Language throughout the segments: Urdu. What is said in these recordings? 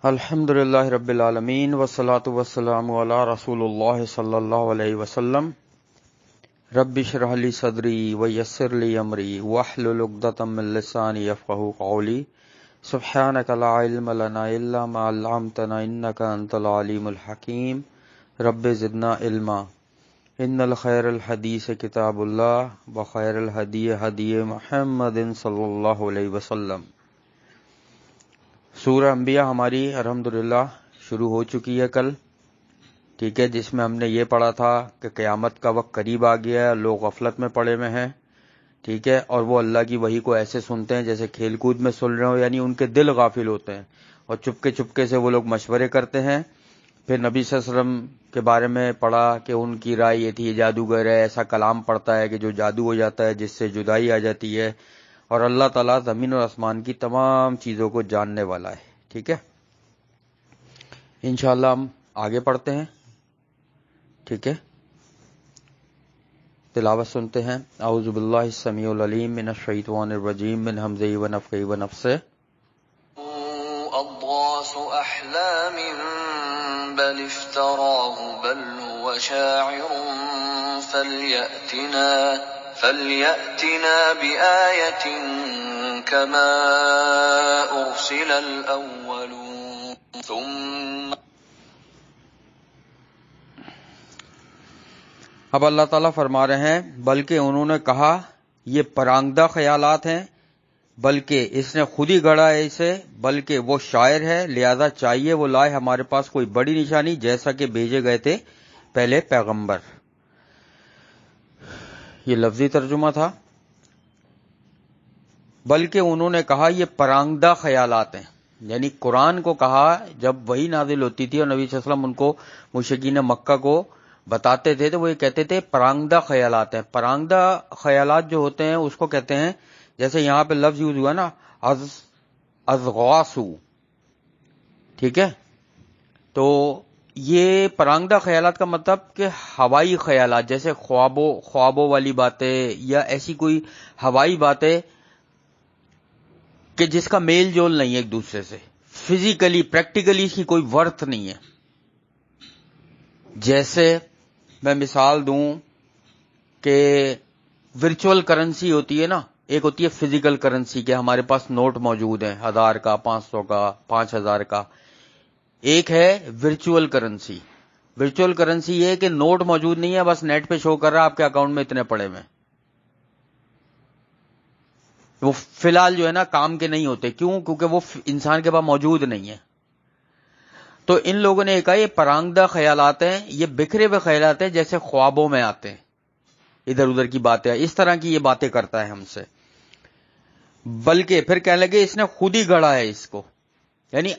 الحمدللہ رب العالمین والصلاة والسلام علی رسول اللہ صلی اللہ علیہ وسلم رب اشرح لی صدری ویسر لی امری واحلل عقدۃ من لسانی یفقہوا قولی سبحانک لا علم لنا الا ما علمتنا انک انت العلیم الحکیم رب زدنا علما ان الخیر الحدیث کتاب اللہ وخیر الہدی ہدی محمد صلی اللہ علیہ وسلم۔ سورہ انبیاء ہماری الحمدللہ شروع ہو چکی ہے کل، ٹھیک ہے، جس میں ہم نے یہ پڑھا تھا کہ قیامت کا وقت قریب آ گیا ہے، لوگ غفلت میں پڑے ہوئے ہیں، ٹھیک ہے، اور وہ اللہ کی وحی کو ایسے سنتے ہیں جیسے کھیل کود میں سن رہے ہو، یعنی ان کے دل غافل ہوتے ہیں اور چپکے سے وہ لوگ مشورے کرتے ہیں۔ پھر نبی صلی اللہ علیہ وسلم کے بارے میں پڑھا کہ ان کی رائے یہ تھی یہ جادوگر ہے، ایسا کلام پڑتا ہے کہ جو جادو ہو جاتا ہے، جس سے جدائی آ جاتی ہے، اور اللہ تعالیٰ زمین اور آسمان کی تمام چیزوں کو جاننے والا ہے، ٹھیک ہے۔ انشاءاللہ ہم آگے پڑھتے ہیں، ٹھیک ہے، تلاوت سنتے ہیں۔ اعوذ باللہ السمیع العلیم من الشیطان الرجیم من ہمزہ ونفخہ ونفثہ۔ أضغاث أحلام بل افتراه بل هو شاعر فليأتنا بآية كما أرسل الأولون ثم۔ اب اللہ تعالیٰ فرما رہے ہیں بلکہ انہوں نے کہا یہ پرانگدہ خیالات ہیں، بلکہ اس نے خود ہی گڑھا ہے اسے، بلکہ وہ شاعر ہے، لہذا چاہیے وہ لائے ہمارے پاس کوئی بڑی نشانی جیسا کہ بھیجے گئے تھے پہلے پیغمبر۔ یہ لفظی ترجمہ تھا، بلکہ انہوں نے کہا یہ پرانگدہ خیالات ہیں، یعنی قرآن کو کہا جب وحی نازل ہوتی تھی اور نبی صلی اللہ علیہ وسلم ان کو مشرکین مکہ کو بتاتے تھے تو وہ یہ کہتے تھے پرانگدہ خیالات ہیں۔ پرانگدہ خیالات جو ہوتے ہیں اس کو کہتے ہیں، جیسے یہاں پہ لفظ یوز ہوا نا ازغاسو، ٹھیک ہے، تو یہ پرانگدہ خیالات کا مطلب کہ ہوائی خیالات، جیسے خوابوں والی باتیں یا ایسی کوئی ہوائی باتیں کہ جس کا میل جول نہیں ہے ایک دوسرے سے، فزیکلی پریکٹیکلی اس کی کوئی ورتھ نہیں ہے۔ جیسے میں مثال دوں کہ ورچوئل کرنسی ہوتی ہے نا، ایک ہوتی ہے فزیکل کرنسی کہ ہمارے پاس نوٹ موجود ہیں 1000 کا، 500 کا، 5000 کا، ایک ہے ورچوئل کرنسی۔ ورچوئل کرنسی یہ ہے کہ نوٹ موجود نہیں ہے، بس نیٹ پہ شو کر رہا ہے آپ کے اکاؤنٹ میں اتنے پڑے ہوئے، وہ فی الحال جو ہے نا کام کے نہیں ہوتے، کیوں؟ کیونکہ وہ انسان کے پاس موجود نہیں ہے۔ تو ان لوگوں نے کہا یہ پرانگدہ خیالات ہیں، یہ بکھرے ہوئے خیالات ہیں جیسے خوابوں میں آتے ہیں، ادھر ادھر کی باتیں، اس طرح کی یہ باتیں کرتا ہے ہم سے۔ بلکہ پھر کہنے لگے اس نے خود ہی گڑھا ہے اس کو، یعنی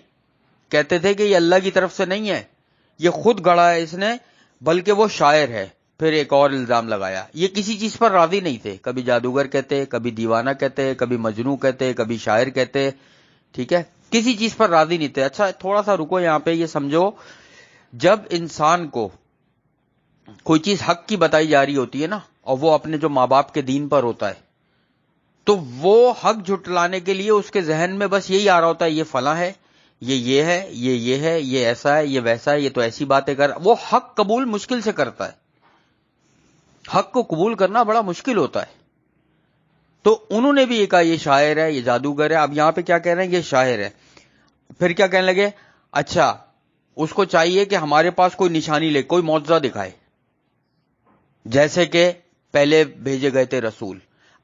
کہتے تھے کہ یہ اللہ کی طرف سے نہیں ہے، یہ خود گڑھا ہے اس نے، بلکہ وہ شاعر ہے۔ پھر ایک اور الزام لگایا، یہ کسی چیز پر راضی نہیں تھے، کبھی جادوگر کہتے، کبھی دیوانہ کہتے، کبھی مجنوں کہتے، کبھی شاعر کہتے، ٹھیک ہے، کسی چیز پر راضی نہیں تھے۔ اچھا تھوڑا سا رکو یہاں پہ، یہ سمجھو جب انسان کو کوئی چیز حق کی بتائی جا رہی ہوتی ہے نا، اور وہ اپنے جو ماں باپ کے دین پر ہوتا ہے، تو وہ حق جھٹلانے کے لیے اس کے ذہن میں بس یہی آ رہا ہوتا ہے، یہ فلاں ہے، یہ ہے، یہ ہے، یہ ایسا ہے، یہ ویسا ہے، یہ تو ایسی باتیں کر، وہ حق قبول مشکل سے کرتا ہے۔ حق کو قبول کرنا بڑا مشکل ہوتا ہے۔ تو انہوں نے بھی یہ کہا یہ شاعر ہے، یہ جادوگر ہے۔ اب یہاں پہ کیا کہہ رہے ہیں؟ یہ شاعر ہے۔ پھر کیا کہنے لگے؟ اچھا اس کو چاہیے کہ ہمارے پاس کوئی نشانی لے، کوئی معجزہ دکھائے، جیسے کہ پہلے بھیجے گئے تھے رسول۔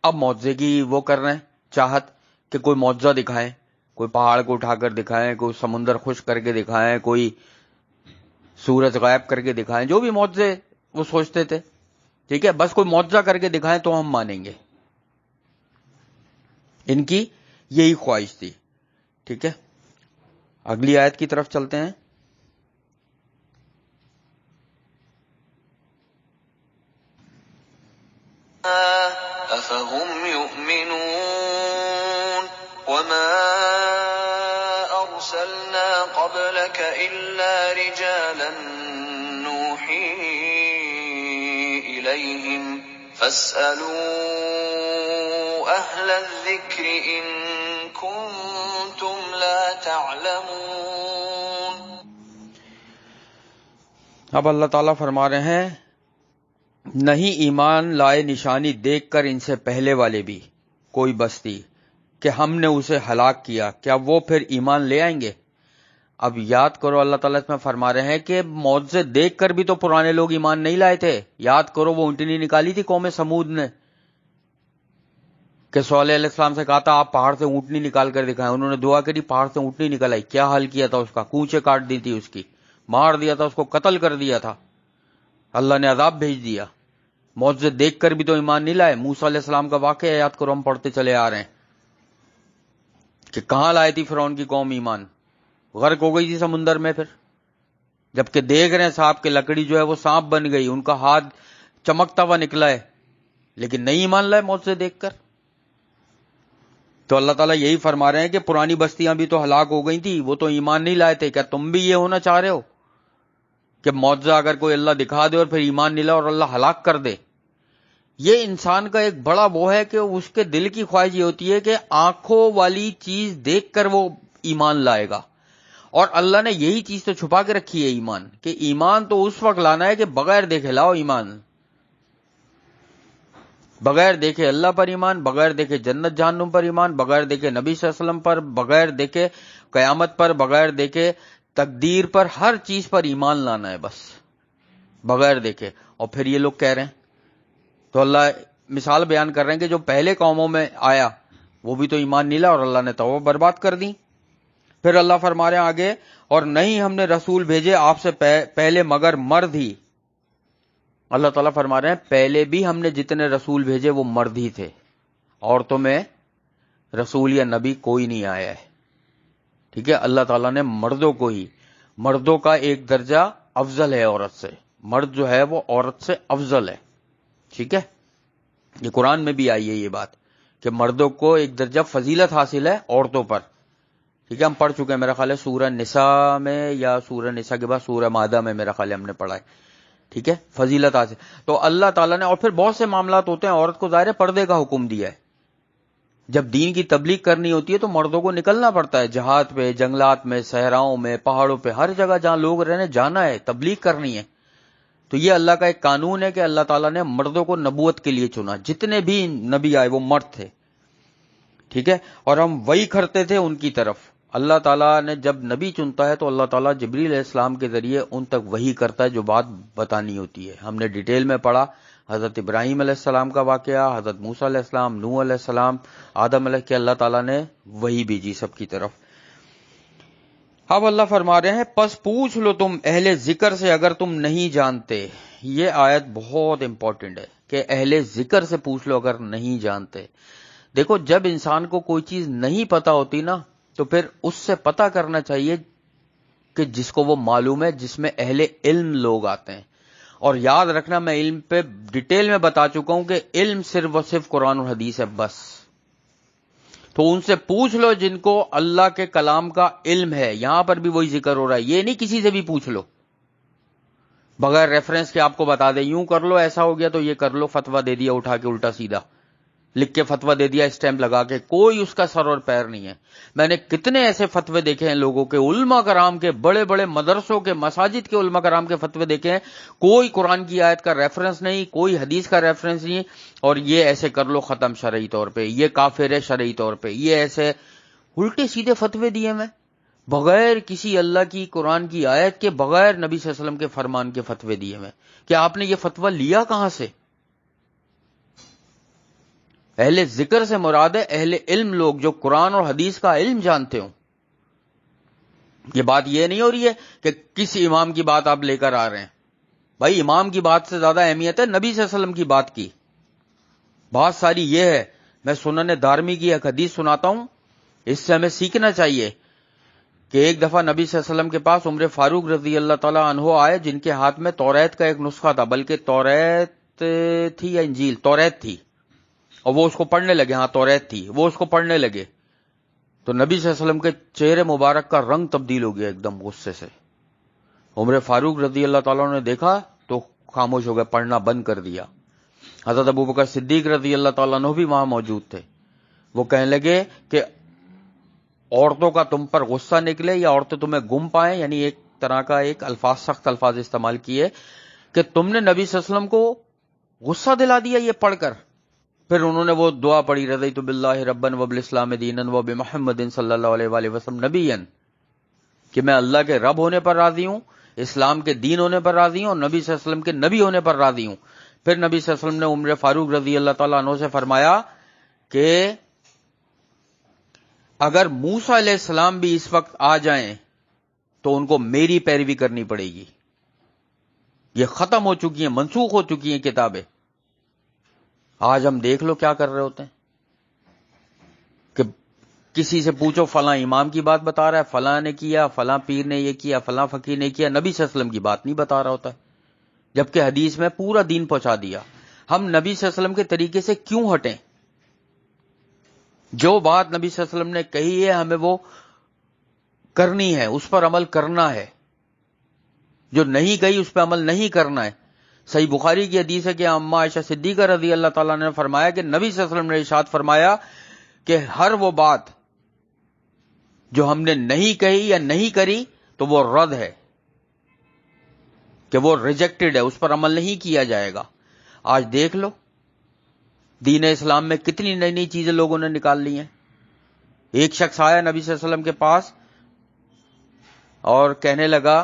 اب معجزے کی وہ کر رہے ہیں چاہت کہ کوئی معجزہ دکھائیں، کوئی پہاڑ کو اٹھا کر دکھائیں، کوئی سمندر خشک کر کے دکھائیں، کوئی سورج غائب کر کے دکھائیں، جو بھی معجزے وہ سوچتے تھے، ٹھیک ہے، بس کوئی معجزہ کر کے دکھائیں تو ہم مانیں گے۔ ان کی یہی خواہش تھی، ٹھیک ہے۔ اگلی آیت کی طرف چلتے ہیں۔ أفهم يؤمنون وما أرسلنا قبلك إلا رجالا نوحي إليهم فاسألوا أهل الذكر إن كنتم لا تعلمون۔ اب اللہ تعالیٰ فرما رہے ہیں نہیں ایمان لائے نشانی دیکھ کر ان سے پہلے والے بھی کوئی بستی کہ ہم نے اسے ہلاک کیا، کیا وہ پھر ایمان لے آئیں گے؟ اب یاد کرو اللہ تعالیٰ اس میں فرما رہے ہیں کہ معجزے دیکھ کر بھی تو پرانے لوگ ایمان نہیں لائے تھے. یاد کرو وہ اونٹنی نکالی تھی قوم سمود نے کہ صالح علیہ السلام سے کہا تھا آپ پہاڑ سے اونٹنی نکال کر دکھائیں. انہوں نے دعا کری، پہاڑ سے اونٹنی نکل آئی. کیا حال کیا تھا اس کا؟ کونچے کاٹ دی تھی اس کی، مار دیا تھا اس کو، قتل کر دیا تھا. اللہ نے عذاب بھیج دیا. معجزے دیکھ کر بھی تو ایمان نہیں لائے. موسیٰ علیہ السلام کا واقعہ یاد کرو، ہم پڑھتے چلے آ رہے ہیں کہ کہاں لائے تھی فرعون کی قوم ایمان، غرق ہو گئی تھی سمندر میں. پھر جبکہ دیکھ رہے ہیں سانپ کی لکڑی جو ہے وہ سانپ بن گئی، ان کا ہاتھ چمکتا ہوا نکلا ہے، لیکن نہیں ایمان لائے معجزے دیکھ کر. تو اللہ تعالیٰ یہی فرما رہے ہیں کہ پرانی بستیاں بھی تو ہلاک ہو گئی تھی، وہ تو ایمان نہیں لائے تھے. کیا تم بھی یہ ہونا چاہ رہے ہو کہ معجزہ اگر کوئی اللہ دکھا دے اور پھر ایمان نہیں لائے اور اللہ ہلاک کر دے؟ یہ انسان کا ایک بڑا وہ ہے کہ اس کے دل کی خواہش یہ ہوتی ہے کہ آنکھوں والی چیز دیکھ کر وہ ایمان لائے گا. اور اللہ نے یہی چیز تو چھپا کے رکھی ہے ایمان، کہ ایمان تو اس وقت لانا ہے کہ بغیر دیکھے لاؤ ایمان. بغیر دیکھے اللہ پر ایمان، بغیر دیکھے جنت جہنم پر ایمان، بغیر دیکھے نبی صلی اللہ علیہ وسلم پر، بغیر دیکھے قیامت پر، بغیر دیکھے تقدیر پر، ہر چیز پر ایمان لانا ہے بس بغیر دیکھے. اور پھر یہ لوگ کہہ رہے ہیں، تو اللہ مثال بیان کر رہے ہیں کہ جو پہلے قوموں میں آیا وہ بھی تو ایمان نہیں لایا اور اللہ نے توبہ برباد کر دی. پھر اللہ فرما رہے ہیں آگے، اور نہیں ہم نے رسول بھیجے آپ سے پہلے مگر مرد ہی. اللہ تعالیٰ فرما رہے ہیں پہلے بھی ہم نے جتنے رسول بھیجے وہ مرد ہی تھے، عورتوں میں رسول یا نبی کوئی نہیں آیا ہے. ٹھیک ہے، اللہ تعالیٰ نے مردوں کو ہی، مردوں کا ایک درجہ افضل ہے عورت سے، مرد جو ہے وہ عورت سے افضل ہے. ٹھیک ہے، یہ قرآن میں بھی آئی ہے یہ بات کہ مردوں کو ایک درجہ فضیلت حاصل ہے عورتوں پر. ٹھیک ہے، ہم پڑھ چکے ہیں میرا خیال ہے سورہ نساء میں، یا سورہ نساء کے بعد سورہ مائدہ میں میرا خیال ہے ہم نے پڑھا ہے. ٹھیک ہے، فضیلت حاصل. تو اللہ تعالیٰ نے، اور پھر بہت سے معاملات ہوتے ہیں عورت کو ظاہر ہے پردے کا حکم دیا ہے. جب دین کی تبلیغ کرنی ہوتی ہے تو مردوں کو نکلنا پڑتا ہے جہاد پہ، جنگلات میں، صحراؤں میں، پہاڑوں پہ، ہر جگہ جہاں لوگ رہنے جانا ہے، تبلیغ کرنی ہے. تو یہ اللہ کا ایک قانون ہے کہ اللہ تعالیٰ نے مردوں کو نبوت کے لیے چنا. جتنے بھی نبی آئے وہ مرد تھے. ٹھیک ہے، اور ہم وہی کرتے تھے ان کی طرف. اللہ تعالیٰ نے جب نبی چنتا ہے تو اللہ تعالیٰ جبریل علیہ السلام کے ذریعے ان تک وحی کرتا ہے جو بات بتانی ہوتی ہے. ہم نے ڈیٹیل میں پڑھا حضرت ابراہیم علیہ السلام کا واقعہ، حضرت موسیٰ علیہ السلام، نوح علیہ السلام، آدم علیہ کے اللہ تعالیٰ نے وحی بھیجی سب کی طرف. اب اللہ فرما رہے ہیں پس پوچھ لو تم اہل ذکر سے اگر تم نہیں جانتے. یہ آیت بہت امپورٹنٹ ہے کہ اہل ذکر سے پوچھ لو اگر نہیں جانتے. دیکھو جب انسان کو کوئی چیز نہیں پتا ہوتی نا تو پھر اس سے پتا کرنا چاہیے کہ جس کو وہ معلوم ہے، جس میں اہل علم لوگ آتے ہیں. اور یاد رکھنا میں علم پہ ڈیٹیل میں بتا چکا ہوں کہ علم صرف و صرف قرآن اور حدیث ہے بس. تو ان سے پوچھ لو جن کو اللہ کے کلام کا علم ہے. یہاں پر بھی وہی ذکر ہو رہا ہے، یہ نہیں کسی سے بھی پوچھ لو بغیر ریفرنس کے آپ کو بتا دے یوں کر لو ایسا ہو گیا تو یہ کر لو، فتویٰ دے دیا اٹھا کے الٹا سیدھا لکھ کے فتویٰ دے دیا اسٹیمپ لگا کے، کوئی اس کا سر اور پیر نہیں ہے. میں نے کتنے ایسے فتوے دیکھے ہیں لوگوں کے، علماء کرام کے، بڑے بڑے مدرسوں کے، مساجد کے علماء کرام کے فتوے دیکھے ہیں، کوئی قرآن کی آیت کا ریفرنس نہیں، کوئی حدیث کا ریفرنس نہیں، اور یہ ایسے کر لو ختم شرعی طور پہ، یہ کافر ہے شرعی طور پہ، یہ ایسے الٹے سیدھے فتوے دیے میں بغیر کسی اللہ کی قرآن کی آیت کے، بغیر نبی صلی اللہ علیہ وسلم کے فرمان کے فتوے دیے میں. کہ آپ نے یہ فتویٰ لیا کہاں سے؟ اہل ذکر سے مراد ہے اہل علم لوگ جو قرآن اور حدیث کا علم جانتے ہوں. یہ بات یہ نہیں ہو رہی ہے کہ کس امام کی بات آپ لے کر آ رہے ہیں. بھائی امام کی بات سے زیادہ اہمیت ہے نبی صلی اللہ علیہ وسلم کی بات کی. بات ساری یہ ہے، میں سنن دارمی کی ایک حدیث سناتا ہوں، اس سے ہمیں سیکھنا چاہیے کہ ایک دفعہ نبی صلی اللہ علیہ وسلم کے پاس عمر فاروق رضی اللہ تعالیٰ عنہ آئے جن کے ہاتھ میں توریت کا ایک نسخہ تھا، بلکہ توریت تھی یا انجیل، توریت تھی، اور وہ اس کو پڑھنے لگے. ہاں توریت تھی، وہ اس کو پڑھنے لگے تو نبی صلی اللہ علیہ وسلم کے چہرے مبارک کا رنگ تبدیل ہو گیا ایک دم غصے سے. عمر فاروق رضی اللہ تعالیٰ نے دیکھا تو خاموش ہو گئے، پڑھنا بند کر دیا. حضرت ابوبکر صدیق رضی اللہ تعالیٰ عنہ بھی وہاں موجود تھے. وہ کہنے لگے کہ عورتوں کا تم پر غصہ نکلے یا عورتیں تمہیں گم پائیں، یعنی ایک طرح کا ایک الفاظ، سخت الفاظ استعمال کیے کہ تم نے نبی صلی اللہ علیہ وسلم کو غصہ دلا دیا یہ پڑھ کر. پھر انہوں نے وہ دعا پڑھی، رضیت باللہ ربا وبالاسلام دینا وبمحمد صلی اللہ علیہ وآلہ وسلم نبیا، کہ میں اللہ کے رب ہونے پر راضی ہوں، اسلام کے دین ہونے پر راضی ہوں، اور نبی صلی اللہ علیہ وسلم کے نبی ہونے پر راضی ہوں. پھر نبی صلی اللہ علیہ وسلم نے عمر فاروق رضی اللہ تعالیٰ عنہ سے فرمایا کہ اگر موسیٰ علیہ السلام بھی اس وقت آ جائیں تو ان کو میری پیروی کرنی پڑے گی. یہ ختم ہو چکی ہیں، منسوخ ہو چکی ہیں کتابیں. آج ہم دیکھ لو کیا کر رہے ہوتے ہیں کہ کسی سے پوچھو فلاں امام کی بات بتا رہا ہے، فلاں نے کیا، فلاں پیر نے یہ کیا، فلاں فقیر نے کیا، نبی صلی اللہ علیہ وسلم کی بات نہیں بتا رہا ہوتا ہے، جبکہ حدیث میں پورا دین پہنچا دیا. ہم نبی صلی اللہ علیہ وسلم کے طریقے سے کیوں ہٹیں؟ جو بات نبی صلی اللہ علیہ وسلم نے کہی ہے ہمیں وہ کرنی ہے، اس پر عمل کرنا ہے. جو نہیں کہی اس پہ عمل نہیں کرنا ہے. صحیح بخاری کی حدیث ہے کہ اماں عائشہ صدیقہ رضی اللہ تعالیٰ نے فرمایا کہ نبی صلی اللہ علیہ وسلم نے ارشاد فرمایا کہ ہر وہ بات جو ہم نے نہیں کہی یا نہیں کری تو وہ رد ہے، کہ وہ ریجیکٹڈ ہے، اس پر عمل نہیں کیا جائے گا. آج دیکھ لو دین اسلام میں کتنی نئی نئی چیزیں لوگوں نے نکال لی ہیں. ایک شخص آیا نبی صلی اللہ علیہ وسلم کے پاس اور کہنے لگا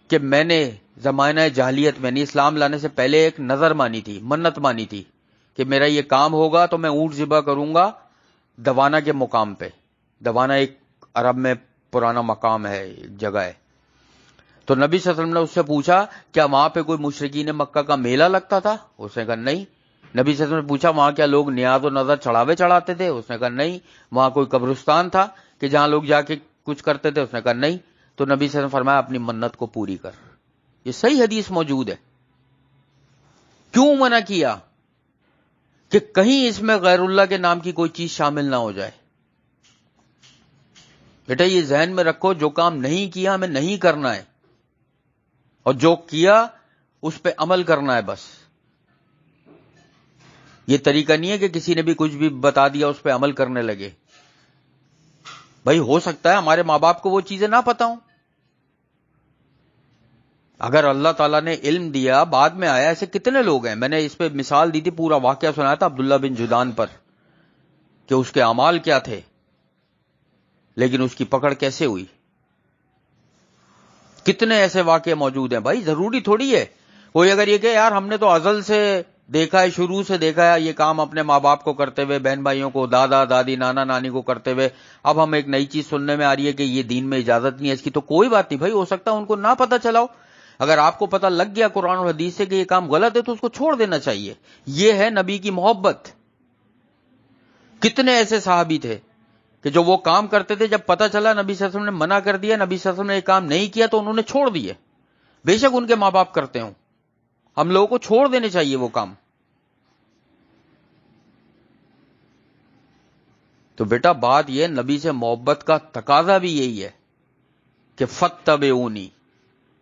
کہ میں نے زمانہ جاہلیت میں، اسلام لانے سے پہلے ایک نظر مانی تھی، منت مانی تھی کہ میرا یہ کام ہوگا تو میں اونٹ ذبح کروں گا دوانا کے مقام پہ. دوانا ایک عرب میں پرانا مقام ہے، ایک جگہ ہے. تو نبی صلی اللہ علیہ وسلم نے اس سے پوچھا کیا وہاں پہ کوئی مشرکین مکہ کا میلہ لگتا تھا؟ اس نے کہا نہیں. نبی صلی اللہ علیہ وسلم نے پوچھا وہاں کیا لوگ نیاز و نظر چڑھاوے چڑھاتے تھے؟ اس نے کہا نہیں. وہاں کوئی قبرستان تھا کہ جہاں لوگ جا کے کچھ کرتے تھے؟ اس نے کہا نہیں. تو نبی صلی اللہ علیہ وسلم نے فرمایا اپنی منت کو پوری کر. یہ صحیح حدیث موجود ہے. کیوں منع کیا؟ کہ کہیں اس میں غیر اللہ کے نام کی کوئی چیز شامل نہ ہو جائے. بیٹا یہ ذہن میں رکھو، جو کام نہیں کیا ہمیں نہیں کرنا ہے، اور جو کیا اس پہ عمل کرنا ہے بس. یہ طریقہ نہیں ہے کہ کسی نے بھی کچھ بھی بتا دیا اس پہ عمل کرنے لگے. بھائی ہو سکتا ہے ہمارے ماں باپ کو وہ چیزیں نہ پتا ہوں، اگر اللہ تعالیٰ نے علم دیا بعد میں آیا. ایسے کتنے لوگ ہیں، میں نے اس پہ مثال دی تھی، پورا واقعہ سنایا تھا عبداللہ بن جدان پر کہ اس کے اعمال کیا تھے لیکن اس کی پکڑ کیسے ہوئی. کتنے ایسے واقعے موجود ہیں. بھائی ضروری تھوڑی ہے کوئی اگر یہ کہ یار ہم نے تو ازل سے دیکھا ہے، شروع سے دیکھا ہے یہ کام اپنے ماں باپ کو کرتے ہوئے، بہن بھائیوں کو، دادا دادی نانا نانی کو کرتے ہوئے، اب ہم ایک نئی چیز سننے میں آ رہی ہے کہ یہ دین میں اجازت نہیں ہے اس کی، تو کوئی بات نہیں بھائی، ہو سکتا ہے ان کو نہ پتہ چلاؤ. اگر آپ کو پتہ لگ گیا قرآن اور حدیث سے کہ یہ کام غلط ہے تو اس کو چھوڑ دینا چاہیے. یہ ہے نبی کی محبت. کتنے ایسے صحابی تھے کہ جو وہ کام کرتے تھے، جب پتہ چلا نبی صلی اللہ علیہ وسلم نے منع کر دیا، نبی صلی اللہ علیہ وسلم نے یہ کام نہیں کیا تو انہوں نے چھوڑ دیے. بے شک ان کے ماں باپ کرتے ہوں، ہم لوگوں کو چھوڑ دینے چاہیے وہ کام. تو بیٹا بات یہ نبی سے محبت کا تقاضا بھی یہی ہے کہ فاتبعونی،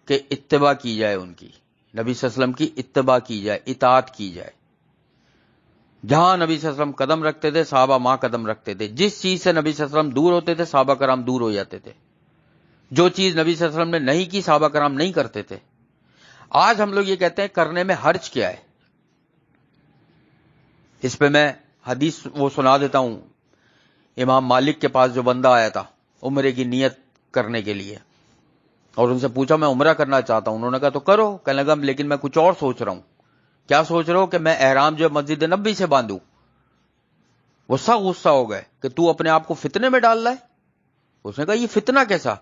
کہ اتباع کی جائے ان کی، نبی صلی اللہ علیہ وسلم کی اتباع کی جائے، اطاعت کی جائے. جہاں نبی صلی اللہ علیہ وسلم قدم رکھتے تھے صحابہ ماں قدم رکھتے تھے. جس چیز سے نبی صلی اللہ علیہ وسلم دور ہوتے تھے صحابہ کرام دور ہو جاتے تھے. جو چیز نبی صلی اللہ علیہ وسلم نے نہیں کی صحابہ کرام نہیں کرتے تھے. آج ہم لوگ یہ کہتے ہیں کرنے میں حرج کیا ہے. اس پہ میں حدیث وہ سنا دیتا ہوں. امام مالک کے پاس جو بندہ آیا تھا عمرے کی نیت کرنے کے لیے، اور ان سے پوچھا میں عمرہ کرنا چاہتا ہوں. انہوں نے کہا تو کرو. کہنے لگا لیکن میں کچھ اور سوچ رہا ہوں. کیا سوچ رہا ہو؟ کہ میں احرام جو مسجد نبوی سے باندھوں. وہ سخت غصہ ہو گئے کہ تو اپنے آپ کو فتنے میں ڈال رہا ہے. اس نے کہا یہ فتنہ کیسا؟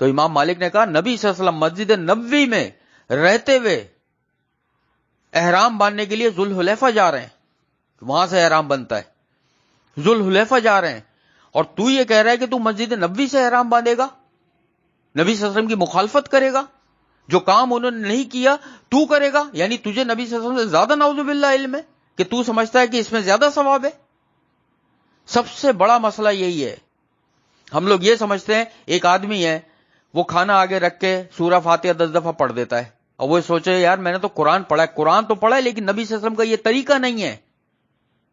تو امام مالک نے کہا نبی صلی اللہ علیہ وسلم مسجد نبوی میں رہتے ہوئے احرام باندھنے کے لیے ذوالحلیفہ جا رہے ہیں، وہاں سے احرام بنتا ہے، ذوالحلیفہ جا رہے ہیں، اور تو یہ کہہ رہا ہے کہ تو مسجد نبوی سے احرام باندھے گا، نبی صلی اللہ علیہ وسلم کی مخالفت کرے گا، جو کام انہوں نے نہیں کیا تو کرے گا. یعنی تجھے نبی صلی اللہ علیہ وسلم سے زیادہ نعوذ باللہ علم ہے کہ تو سمجھتا ہے کہ اس میں زیادہ ثواب ہے. سب سے بڑا مسئلہ یہی ہے. ہم لوگ یہ سمجھتے ہیں ایک آدمی ہے وہ کھانا آگے رکھ کے سورہ فاتحہ 10 دفعہ پڑھ دیتا ہے، اور وہ سوچے یار میں نے تو قرآن پڑھا ہے. قرآن تو پڑھا ہے لیکن نبی صلی اللہ علیہ وسلم کا یہ طریقہ نہیں ہے.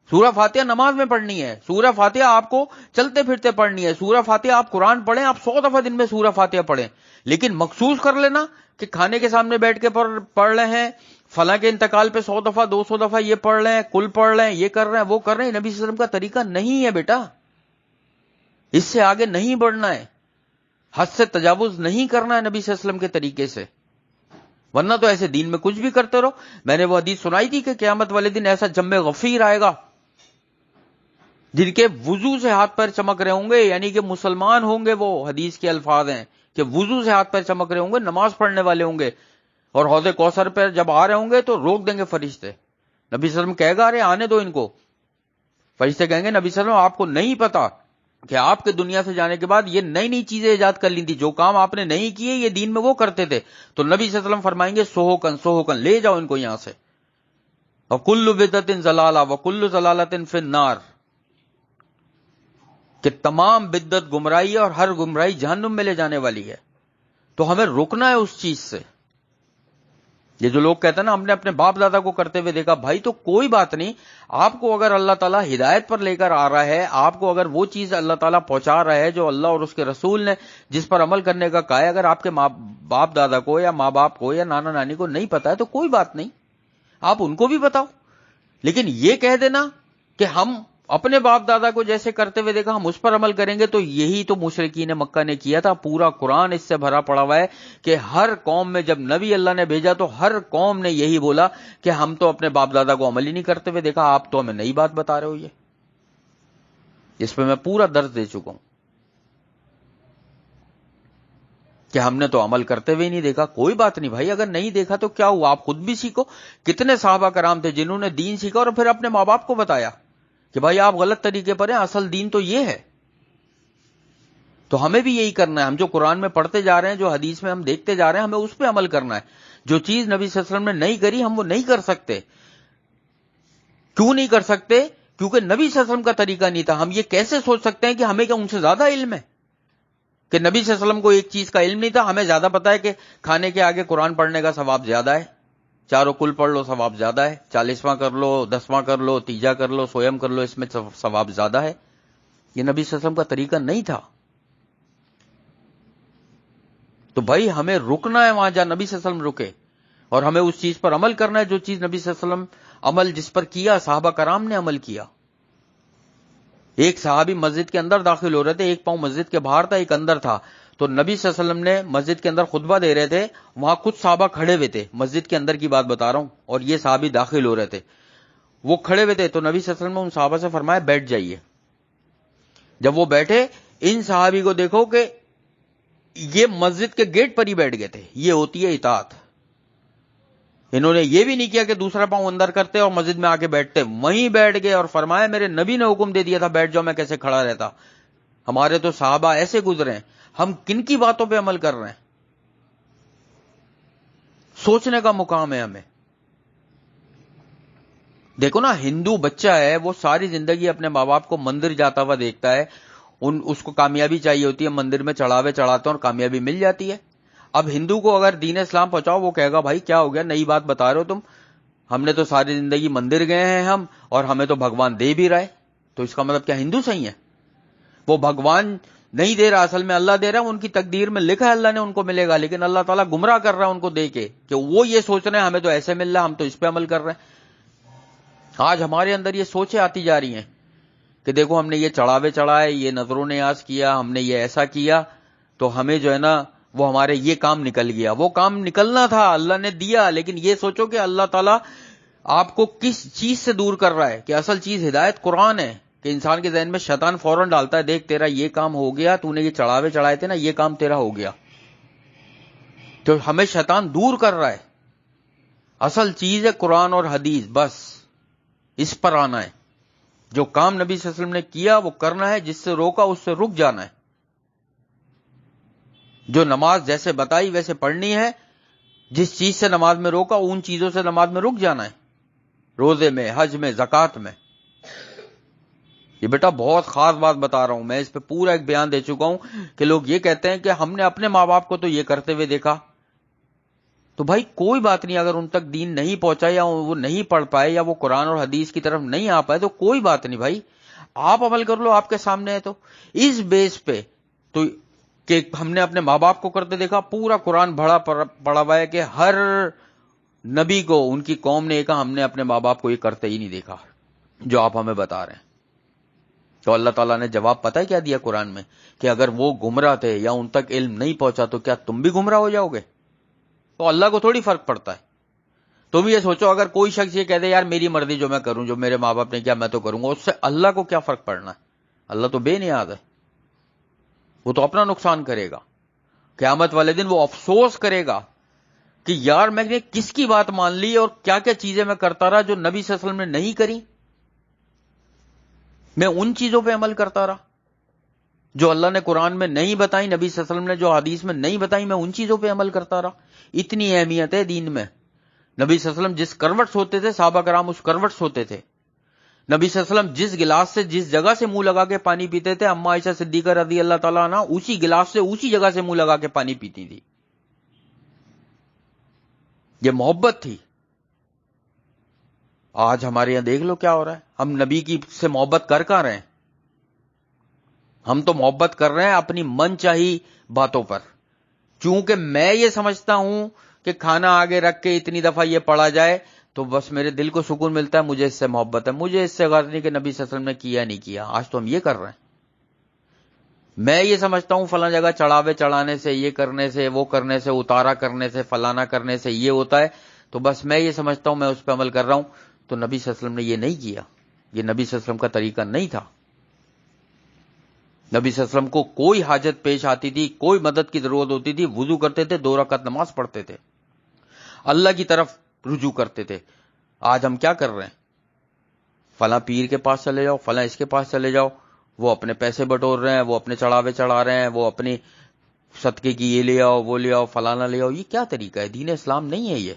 سورہ فاتحہ نماز میں پڑھنی ہے، سورہ فاتحہ آپ کو چلتے پھرتے پڑھنی ہے، سورہ فاتحہ آپ قرآن پڑھیں، آپ 100 دفعہ دن میں سورہ فاتحہ پڑھیں، لیکن مخصوص کر لینا کہ کھانے کے سامنے بیٹھ کے پڑھ رہے ہیں، فلاں کے انتقال پہ 100 دفعہ 200 دفعہ یہ پڑھ رہے ہیں، کل پڑھ رہے ہیں، یہ کر رہے ہیں، وہ کر رہے ہیں، نبی صلی اللہ علیہ وسلم کا طریقہ نہیں ہے بیٹا، اس سے آگے نہیں بڑھنا ہے، حد سے تجاوز نہیں کرنا ہے نبی صلی اللہ علیہ وسلم کے طریقے سے، ورنہ تو ایسے دین میں کچھ بھی کرتے رہو۔ میں نے وہ حدیث سنائی تھی کہ قیامت والے دن ایسا جم غفیر آئے گا جن کے وضو سے ہاتھ پیر چمک رہے ہوں گے، یعنی کہ مسلمان ہوں گے، وہ حدیث کے الفاظ ہیں کہ وضو سے ہاتھ پیر چمک رہے ہوں گے، نماز پڑھنے والے ہوں گے، اور حوض کوثر پہ جب آ رہے ہوں گے تو روک دیں گے فرشتے، نبی صلی اللہ علیہ وسلم کہے گا ارے آنے دو ان کو، فرشتے کہیں گے نبی صلی اللہ علیہ وسلم آپ کو نہیں پتا کہ آپ کے دنیا سے جانے کے بعد یہ نئی نئی چیزیں ایجاد کر لی تھی، جو کام آپ نے نہیں کیے یہ دین میں وہ کرتے تھے، تو نبی صلی اللہ علیہ وسلم فرمائیں گے سوہکن سوہکن، لے جاؤ ان کو یہاں سے، وَكُلُّ بِدْعَةٍ ضَلَالَةٍ وَكُلُّ ضَلَالَةٍ فِي النَّارِ، کہ تمام بدعت گمراہی ہے اور ہر گمراہی جہنم میں لے جانے والی ہے۔ تو ہمیں رکنا ہے اس چیز سے۔ یہ جو لوگ کہتے ہیں نا ہم نے اپنے باپ دادا کو کرتے ہوئے دیکھا، بھائی تو کوئی بات نہیں، آپ کو اگر اللہ تعالیٰ ہدایت پر لے کر آ رہا ہے، آپ کو اگر وہ چیز اللہ تعالیٰ پہنچا رہا ہے جو اللہ اور اس کے رسول نے جس پر عمل کرنے کا کہا ہے، اگر آپ کے باپ دادا کو یا ماں باپ کو یا نانا نانی کو نہیں پتا ہے تو کوئی بات نہیں، آپ ان کو بھی بتاؤ، لیکن یہ کہہ دینا کہ ہم اپنے باپ دادا کو جیسے کرتے ہوئے دیکھا ہم اس پر عمل کریں گے، تو یہی تو مشرکین مکہ نے کیا تھا۔ پورا قرآن اس سے بھرا پڑا ہوا ہے کہ ہر قوم میں جب نبی اللہ نے بھیجا تو ہر قوم نے یہی بولا کہ ہم تو اپنے باپ دادا کو عمل ہی نہیں کرتے ہوئے دیکھا، آپ تو ہمیں نئی بات بتا رہے ہو، یہ اس پہ میں پورا درس دے چکا ہوں کہ ہم نے تو عمل کرتے ہوئے نہیں دیکھا۔ کوئی بات نہیں بھائی، اگر نہیں دیکھا تو کیا ہوا، آپ خود بھی سیکھو۔ کتنے صحابہ کرام تھے جنہوں نے دین سیکھا اور پھر اپنے ماں باپ کو بتایا کہ بھائی آپ غلط طریقے پر ہیں، اصل دین تو یہ ہے۔ تو ہمیں بھی یہی کرنا ہے، ہم جو قرآن میں پڑھتے جا رہے ہیں، جو حدیث میں ہم دیکھتے جا رہے ہیں، ہمیں اس پہ عمل کرنا ہے۔ جو چیز نبی صلی اللہ علیہ وسلم نے نہیں کری ہم وہ نہیں کر سکتے۔ کیوں نہیں کر سکتے؟ کیونکہ نبی صلی اللہ علیہ وسلم کا طریقہ نہیں تھا۔ ہم یہ کیسے سوچ سکتے ہیں کہ ہمیں کیا ان سے زیادہ علم ہے، کہ نبی صلی اللہ علیہ وسلم کو ایک چیز کا علم نہیں تھا، ہمیں زیادہ پتا ہے کہ کھانے کے آگے قرآن پڑھنے کا ثواب زیادہ ہے، چاروں کل پڑھ لو ثواب زیادہ ہے، 40واں کر لو، 10واں کر لو، تیجا کر لو، سویم کر لو، اس میں ثواب زیادہ ہے۔ یہ نبی صلی اللہ علیہ وسلم کا طریقہ نہیں تھا۔ تو بھائی ہمیں رکنا ہے وہاں جہاں نبی صلی اللہ علیہ وسلم رکے، اور ہمیں اس چیز پر عمل کرنا ہے جو چیز نبی صلی اللہ علیہ وسلم عمل جس پر کیا، صحابہ کرام نے عمل کیا۔ ایک صحابی مسجد کے اندر داخل ہو رہے تھے، ایک پاؤں مسجد کے باہر تھا، ایک اندر تھا، تو نبی صلی اللہ علیہ وسلم نے مسجد کے اندر خطبہ دے رہے تھے، وہاں کچھ صحابہ کھڑے ہوئے تھے، مسجد کے اندر کی بات بتا رہا ہوں، اور یہ صحابی داخل ہو رہے تھے، وہ کھڑے ہوئے تھے، تو نبی صلی اللہ علیہ وسلم نے ان صحابہ سے فرمایا بیٹھ جائیے۔ جب وہ بیٹھے، ان صحابی کو دیکھو کہ یہ مسجد کے گیٹ پر ہی بیٹھ گئے تھے، یہ ہوتی ہے اطاعت۔ انہوں نے یہ بھی نہیں کیا کہ دوسرا پاؤں اندر کرتے اور مسجد میں آ کے بیٹھتے، وہیں بیٹھ گئے اور فرمایا میرے نبی نے حکم دے دیا تھا بیٹھ جاؤ، میں کیسے کھڑا رہتا۔ ہمارے تو صحابہ ایسے گزرے ہیں، ہم کن کی باتوں پہ عمل کر رہے ہیں؟ سوچنے کا مقام ہے ہمیں۔ دیکھو نا، ہندو بچہ ہے، وہ ساری زندگی اپنے ماں باپ کو مندر جاتا ہوا دیکھتا ہے، اس کو کامیابی چاہیے ہوتی ہے، مندر میں چڑھاوے چڑھاتے ہیں اور کامیابی مل جاتی ہے۔ اب ہندو کو اگر دین اسلام پہنچاؤ، وہ کہے گا بھائی کیا ہو گیا، نئی بات بتا رہے ہو تم، ہم نے تو ساری زندگی مندر گئے ہیں ہم، اور ہمیں تو بھگوان دے بھی رہا ہے، تو اس کا مطلب کیا ہندو صحیح ہے؟ وہ بھگوان نہیں دے رہا، اصل میں اللہ دے رہا ہے، ان کی تقدیر میں لکھا ہے اللہ نے ان کو ملے گا، لیکن اللہ تعالیٰ گمراہ کر رہا ہے ان کو دے کے کہ وہ یہ سوچ رہے ہیں ہمیں تو ایسے مل رہا ہے، ہم تو اس پہ عمل کر رہے ہیں۔ آج ہمارے اندر یہ سوچیں آتی جا رہی ہیں کہ دیکھو ہم نے یہ چڑھاوے چڑھائے، یہ نظر و نیاز کیا، ہم نے یہ ایسا کیا، تو ہمیں جو ہے نا وہ ہمارے یہ کام نکل گیا۔ وہ کام نکلنا تھا، اللہ نے دیا، لیکن یہ سوچو کہ اللہ تعالیٰ آپ کو کس چیز سے دور کر رہا ہے، کہ اصل چیز ہدایت قرآن ہے، کہ انسان کے ذہن میں شیطان فوراً ڈالتا ہے دیکھ تیرا یہ کام ہو گیا، تو نے یہ چڑھاوے چڑھائے تھے نا، یہ کام تیرا ہو گیا، تو ہمیں شیطان دور کر رہا ہے۔ اصل چیز ہے قرآن اور حدیث، بس اس پر آنا ہے۔ جو کام نبی صلی اللہ علیہ وسلم نے کیا وہ کرنا ہے، جس سے روکا اس سے رک جانا ہے۔ جو نماز جیسے بتائی ویسے پڑھنی ہے، جس چیز سے نماز میں روکا ان چیزوں سے نماز میں رک جانا ہے، روزے میں، حج میں، زکوٰۃ میں۔ یہ بیٹا بہت خاص بات بتا رہا ہوں، میں اس پہ پورا ایک بیان دے چکا ہوں کہ لوگ یہ کہتے ہیں کہ ہم نے اپنے ماں باپ کو تو یہ کرتے ہوئے دیکھا، تو بھائی کوئی بات نہیں، اگر ان تک دین نہیں پہنچا یا وہ نہیں پڑھ پائے یا وہ قرآن اور حدیث کی طرف نہیں آ پائے تو کوئی بات نہیں بھائی، آپ عمل کر لو، آپ کے سامنے ہے۔ تو اس بیس پہ تو کہ ہم نے اپنے ماں باپ کو کرتے دیکھا، پورا قرآن پڑھا ہوا ہے کہ ہر نبی کو ان کی قوم نے کہا ہم نے اپنے ماں باپ کو یہ کرتے ہی نہیں دیکھا جو آپ ہمیں بتا رہے ہیں۔ تو اللہ تعالیٰ نے جواب پتہ ہے کیا دیا قرآن میں، کہ اگر وہ گمراہ تھے یا ان تک علم نہیں پہنچا تو کیا تم بھی گمراہ ہو جاؤ گے؟ تو اللہ کو تھوڑی فرق پڑتا ہے۔ تم یہ سوچو اگر کوئی شخص یہ کہہ دے یار میری مرضی جو میں کروں، جو میرے ماں باپ نے کیا میں تو کروں گا، اس سے اللہ کو کیا فرق پڑنا ہے؟ اللہ تو بے نیاز ہے، وہ تو اپنا نقصان کرے گا۔ قیامت والے دن وہ افسوس کرے گا کہ یار میں نے کس کی بات مان لی اور کیا کیا چیزیں میں کرتا رہا جو نبی صلی اللہ علیہ وسلم نے نہیں کری، میں ان چیزوں پہ عمل کرتا رہا جو اللہ نے قرآن میں نہیں بتائی، نبی صلی اللہ علیہ وسلم نے جو حدیث میں نہیں بتائی، میں ان چیزوں پہ عمل کرتا رہا۔ اتنی اہمیت ہے دین میں۔ نبی صلی اللہ علیہ وسلم جس کروٹ سوتے تھے صحابہ کرام اس کروٹ سوتے تھے۔ نبی صلی اللہ علیہ وسلم جس گلاس سے جس جگہ سے منہ لگا کے پانی پیتے تھے، اما عائشہ صدیقہ رضی اللہ تعالیٰ عنہ اسی گلاس سے اسی جگہ سے منہ لگا کے پانی پیتی تھی۔ یہ محبت تھی۔ آج ہمارے یہاں دیکھ لو کیا ہو رہا ہے، ہم نبی کی سے محبت کر کہاں رہے ہیں؟ ہم تو محبت کر رہے ہیں اپنی من چاہی باتوں پر، چونکہ میں یہ سمجھتا ہوں کہ کھانا آگے رکھ کے اتنی دفعہ یہ پڑھا جائے تو بس میرے دل کو سکون ملتا ہے، مجھے اس سے محبت ہے، مجھے اس سے غرض نہیں کہ نبی صلی اللہ علیہ وسلم نے کیا نہیں کیا۔ آج تو ہم یہ کر رہے ہیں۔ میں یہ سمجھتا ہوں فلاں جگہ چڑھاوے چڑھانے سے، یہ کرنے سے، وہ کرنے سے، اتارا کرنے سے، فلانا کرنے سے یہ ہوتا ہے، تو بس میں یہ سمجھتا ہوں میں اس پہ عمل کر رہا ہوں۔ تو نبی صلی اللہ علیہ وسلم نے یہ نہیں کیا، یہ نبی صلی اللہ علیہ وسلم کا طریقہ نہیں تھا۔ نبی صلی اللہ علیہ وسلم کو کوئی حاجت پیش آتی تھی، کوئی مدد کی ضرورت ہوتی تھی، وضو کرتے تھے، 2 رکعت نماز پڑھتے تھے، اللہ کی طرف رجوع کرتے تھے۔ آج ہم کیا کر رہے ہیں؟ فلاں پیر کے پاس چلے جاؤ، فلاں اس کے پاس چلے جاؤ، وہ اپنے پیسے بٹور رہے ہیں، وہ اپنے چڑھاوے چڑھا رہے ہیں، وہ اپنی صدقے کی یہ لے آؤ، وہ لے آؤ، فلانا لے آؤ۔ یہ کیا طریقہ ہے؟ دین اسلام نہیں ہے یہ۔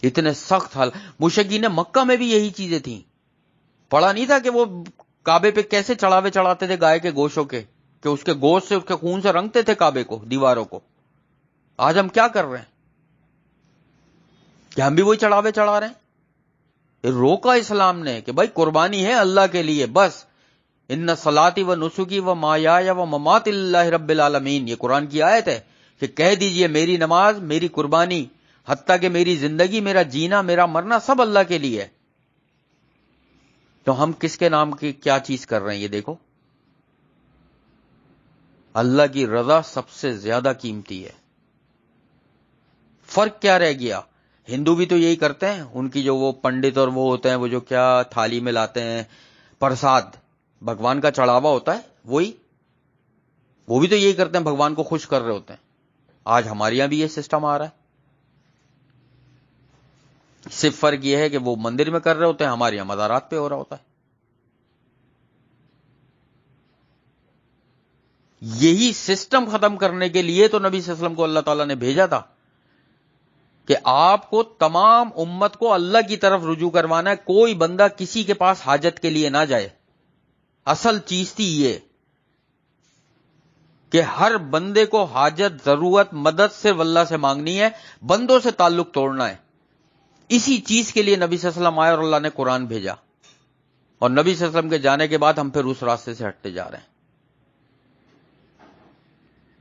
اتنے سخت حال مشرکین مکہ میں بھی یہی چیزیں تھیں۔ پڑھا نہیں تھا کہ وہ کعبے پہ کیسے چڑھاوے چڑھاتے تھے گائے کے گوشوں کے، کہ اس کے گوشت سے، اس کے خون سے رنگتے تھے کعبے کو، دیواروں کو۔ آج ہم کیا کر رہے ہیں؟ کہ ہم بھی وہی چڑھاوے چڑھا رہے ہیں؟ یہ روکا اسلام نے کہ بھائی قربانی ہے اللہ کے لیے بس۔ ان صلاتی و نسکی و مایایا و ممات اللہ رب العالمین، یہ قرآن کی آیت ہے کہ کہہ دیجئے میری نماز، میری قربانی، حتیٰ کہ میری زندگی، میرا جینا، میرا مرنا سب اللہ کے لیے ہے۔ تو ہم کس کے نام کی کیا چیز کر رہے ہیں یہ دیکھو۔ اللہ کی رضا سب سے زیادہ قیمتی ہے۔ فرق کیا رہ گیا؟ ہندو بھی تو یہی کرتے ہیں، ان کی جو وہ پنڈت اور وہ ہوتے ہیں، وہ جو کیا تھالی میں لاتے ہیں پرساد، بھگوان کا چڑھاوا ہوتا ہے وہی، وہ بھی تو یہی کرتے ہیں، بھگوان کو خوش کر رہے ہوتے ہیں۔ آج ہمارے یہاں بھی یہ سسٹم آ رہا ہے، صرف فرق یہ ہے کہ وہ مندر میں کر رہے ہوتے ہیں، ہمارے یہاں مزارات پہ ہو رہا ہوتا ہے۔ یہی سسٹم ختم کرنے کے لیے تو نبی صلی اللہ علیہ وسلم کو اللہ تعالیٰ نے بھیجا تھا کہ آپ کو تمام امت کو اللہ کی طرف رجوع کروانا ہے، کوئی بندہ کسی کے پاس حاجت کے لیے نہ جائے۔ اصل چیز تھی یہ کہ ہر بندے کو حاجت، ضرورت، مدد صرف اللہ سے مانگنی ہے، بندوں سے تعلق توڑنا ہے۔ اسی چیز کے لیے نبی صلی اللہ علیہ وسلم آئے اور اللہ نے قرآن بھیجا، اور نبی صلی اللہ علیہ وسلم کے جانے کے بعد ہم پھر اس راستے سے ہٹتے جا رہے ہیں۔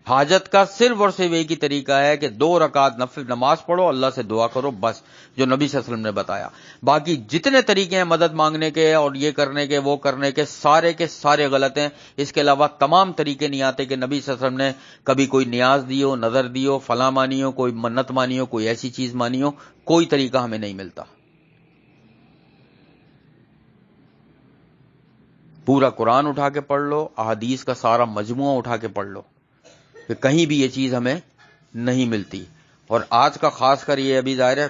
حاجت کا صرف اور صرف ایک ہی طریقہ ہے کہ 2 رکعت نفل نماز پڑھو، اللہ سے دعا کرو، بس، جو نبی صلی اللہ علیہ وسلم نے بتایا۔ باقی جتنے طریقے ہیں مدد مانگنے کے اور یہ کرنے کے وہ کرنے کے سارے غلط ہیں۔ اس کے علاوہ تمام طریقے نہیں آتے کہ نبی صلی اللہ علیہ وسلم نے کبھی کوئی نیاز دی ہو، نظر دی ہو، فلاں مانی ہو، کوئی منت مانی ہو، کوئی ایسی چیز مانی ہو، کوئی طریقہ ہمیں نہیں ملتا۔ پورا قرآن اٹھا کے پڑھ لو، احادیث کا سارا مجموعہ اٹھا کے پڑھ لو، کہ کہیں بھی یہ چیز ہمیں نہیں ملتی۔ اور آج کا خاص کر یہ ابھی ظاہر ہے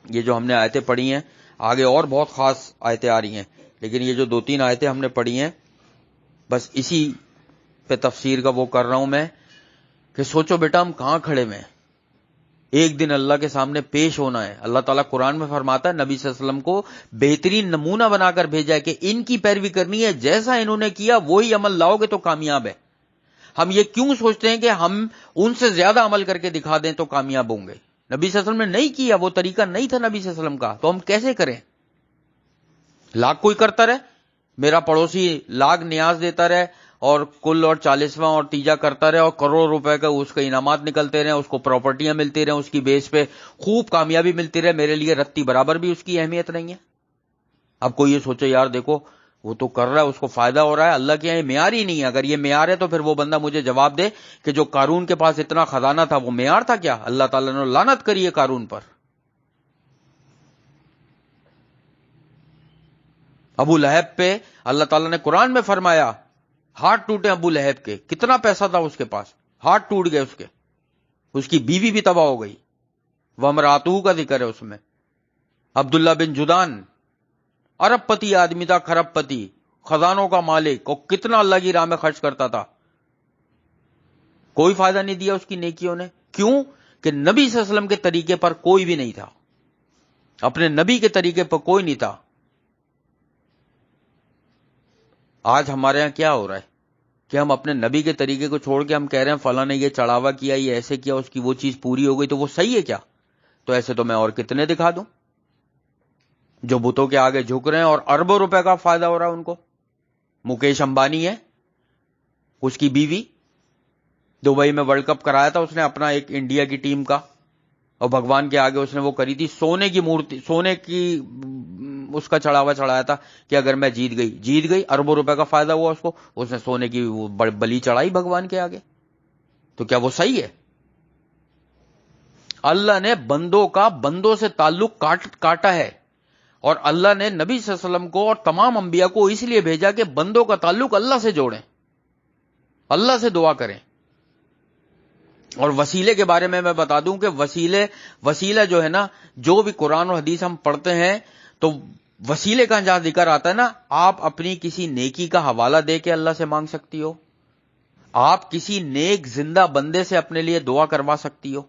یہ جو ہم نے آیتیں پڑھی ہیں، آگے اور بہت خاص آیتیں آ رہی ہیں، لیکن یہ جو 2-3 آیتیں ہم نے پڑھی ہیں بس اسی پہ تفسیر کا وہ کر رہا ہوں میں، کہ سوچو بیٹا ہم کہاں کھڑے میں، ایک دن اللہ کے سامنے پیش ہونا ہے۔ اللہ تعالیٰ قرآن میں فرماتا ہے نبی صلی اللہ علیہ وسلم کو بہترین نمونہ بنا کر بھیجا ہے کہ ان کی پیروی کرنی ہے، جیسا انہوں نے کیا وہی عمل لاؤ گے تو کامیاب ہے۔ ہم یہ کیوں سوچتے ہیں کہ ہم ان سے زیادہ عمل کر کے دکھا دیں تو کامیاب ہوں گے؟ نبی صلی اللہ علیہ وسلم نے نہیں کیا، وہ طریقہ نہیں تھا نبی صلی اللہ علیہ وسلم کا، تو ہم کیسے کریں؟ لاکھ کوئی کرتا رہے، میرا پڑوسی لاکھ نیاز دیتا رہے اور کل اور 40واں اور تیجا کرتا رہے اور کروڑ روپے کا اس کے انعامات نکلتے رہے، اس کو پراپرٹیاں ملتی رہے، اس کی بیس پہ خوب کامیابی ملتی رہے، میرے لیے رتی برابر بھی اس کی اہمیت نہیں ہے۔ اب کوئی یہ سوچے یار دیکھو وہ تو کر رہا ہے، اس کو فائدہ ہو رہا ہے، اللہ کے یہاں یہ معیار ہی نہیں ہے۔ اگر یہ معیار ہے تو پھر وہ بندہ مجھے جواب دے کہ جو قارون کے پاس اتنا خزانہ تھا وہ معیار تھا کیا؟ اللہ تعالیٰ نے لعنت کری ہے قارون پر۔ ابو لہب پہ اللہ تعالیٰ نے قرآن میں فرمایا ہاتھ ٹوٹے ابو لہب کے، کتنا پیسہ تھا اس کے پاس، ہاتھ ٹوٹ گئے اس کے، اس کی بیوی بھی تباہ ہو گئی۔ وامراتہ کا ذکر ہے اس میں۔ عبداللہ بن جدان ارب پتی آدمی تھا، کھرب پتی، خزانوں کا مالک، اور کتنا اللہ کی راہ میں خرچ کرتا تھا، کوئی فائدہ نہیں دیا اس کی نیکیوں نے۔ کیوں؟ کہ نبی صلی اللہ علیہ وسلم کے طریقے پر کوئی بھی نہیں تھا، اپنے نبی کے طریقے پر کوئی نہیں تھا۔ آج ہمارے ہاں کیا ہو رہا ہے کہ ہم اپنے نبی کے طریقے کو چھوڑ کے ہم کہہ رہے ہیں فلاں نے یہ چڑھاوا کیا، یہ ایسے کیا، اس کی وہ چیز پوری ہو گئی تو وہ صحیح ہے کیا؟ تو ایسے تو میں اور کتنے دکھا دوں جو بتوں کے آگے جھک رہے ہیں اور اربوں روپے کا فائدہ ہو رہا ہے ان کو۔ مکیش امبانی ہے، اس کی بیوی، دبئی میں ورلڈ کپ کرایا تھا اس نے اپنا ایک انڈیا کی ٹیم کا، اور بھگوان کے آگے اس نے وہ کری تھی، سونے کی مورتی، سونے کی اس کا چڑھاوا چڑھایا تھا کہ اگر میں جیت گئی اربوں روپے کا فائدہ ہوا اس کو، اس نے سونے کی بلی چڑھائی بھگوان کے آگے، تو کیا وہ صحیح ہے؟ اللہ نے بندوں سے تعلق کاٹا ہے، اور اللہ نے نبی صلی اللہ علیہ وسلم کو اور تمام انبیاء کو اس لیے بھیجا کہ بندوں کا تعلق اللہ سے جوڑیں، اللہ سے دعا کریں۔ اور وسیلے کے بارے میں بتا دوں کہ وسیلہ جو ہے نا، جو بھی قرآن اور حدیث ہم پڑھتے ہیں تو وسیلے کا جہاں ذکر آتا ہے نا، آپ اپنی کسی نیکی کا حوالہ دے کے اللہ سے مانگ سکتی ہو، آپ کسی نیک زندہ بندے سے اپنے لیے دعا کروا سکتی ہو،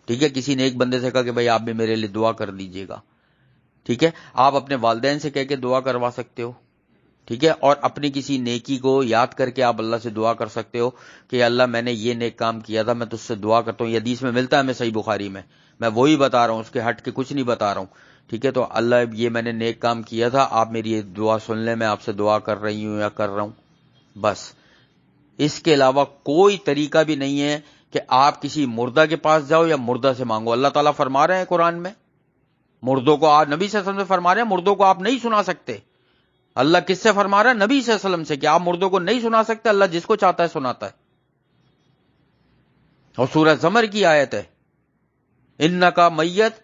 ٹھیک ہے، کسی نیک بندے سے کہا کہ بھائی آپ بھی میرے لیے دعا کر دیجئے گا، ٹھیک ہے، آپ اپنے والدین سے کہہ کے دعا کروا سکتے ہو، ٹھیک ہے، اور اپنی کسی نیکی کو یاد کر کے آپ اللہ سے دعا کر سکتے ہو کہ اللہ میں نے یہ نیک کام کیا تھا، میں تجھ سے دعا کرتا ہوں، یہ حدیث میں ملتا ہے، میں صحیح بخاری میں وہی بتا رہا ہوں، اس کے ہٹ کے کچھ نہیں بتا رہا ہوں، ٹھیک ہے، تو اللہ یہ میں نے نیک کام کیا تھا، آپ میری یہ دعا سن لیں، میں آپ سے دعا کر رہی ہوں یا کر رہا ہوں، بس۔ اس کے علاوہ کوئی طریقہ بھی نہیں ہے کہ آپ کسی مردہ کے پاس جاؤ یا مردہ سے مانگو۔ اللہ تعالیٰ فرما رہے ہیں قرآن میں، مردوں کو آپ، نبی صلی اللہ علیہ وسلم سے فرما رہے ہیں مردوں کو آپ نہیں سنا سکتے۔ اللہ کس سے فرما رہا ہے؟ نبی صلی اللہ علیہ وسلم سے، کہ آپ مردوں کو نہیں سنا سکتے، اللہ جس کو چاہتا ہے سناتا ہے۔ اور سورہ زمر کی آیت ہے انکا میت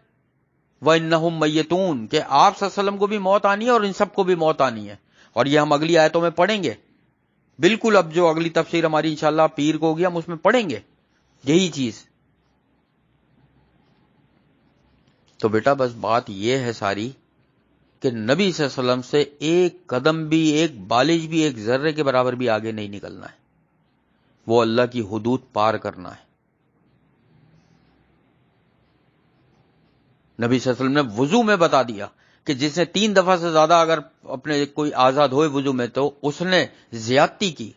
وانہم میتون، کہ آپ صلی اللہ علیہ وسلم کو بھی موت آنی ہے اور ان سب کو بھی موت آنی ہے، اور یہ ہم اگلی آیتوں میں پڑھیں گے، بالکل اب جو اگلی تفسیر ہماری انشاءاللہ پیر کو ہوگی ہم اس میں پڑھیں گے یہی چیز۔ تو بیٹا بس بات یہ ہے ساری کہ نبی صلی اللہ علیہ وسلم سے ایک قدم بھی، ایک بالش بھی، ایک ذرے کے برابر بھی آگے نہیں نکلنا ہے، وہ اللہ کی حدود پار کرنا ہے۔ نبی صلی اللہ علیہ وسلم نے وضو میں بتا دیا کہ جس نے 3 دفعہ سے زیادہ اگر اپنے کوئی آزاد ہوئے وضو میں تو اس نے زیادتی کی،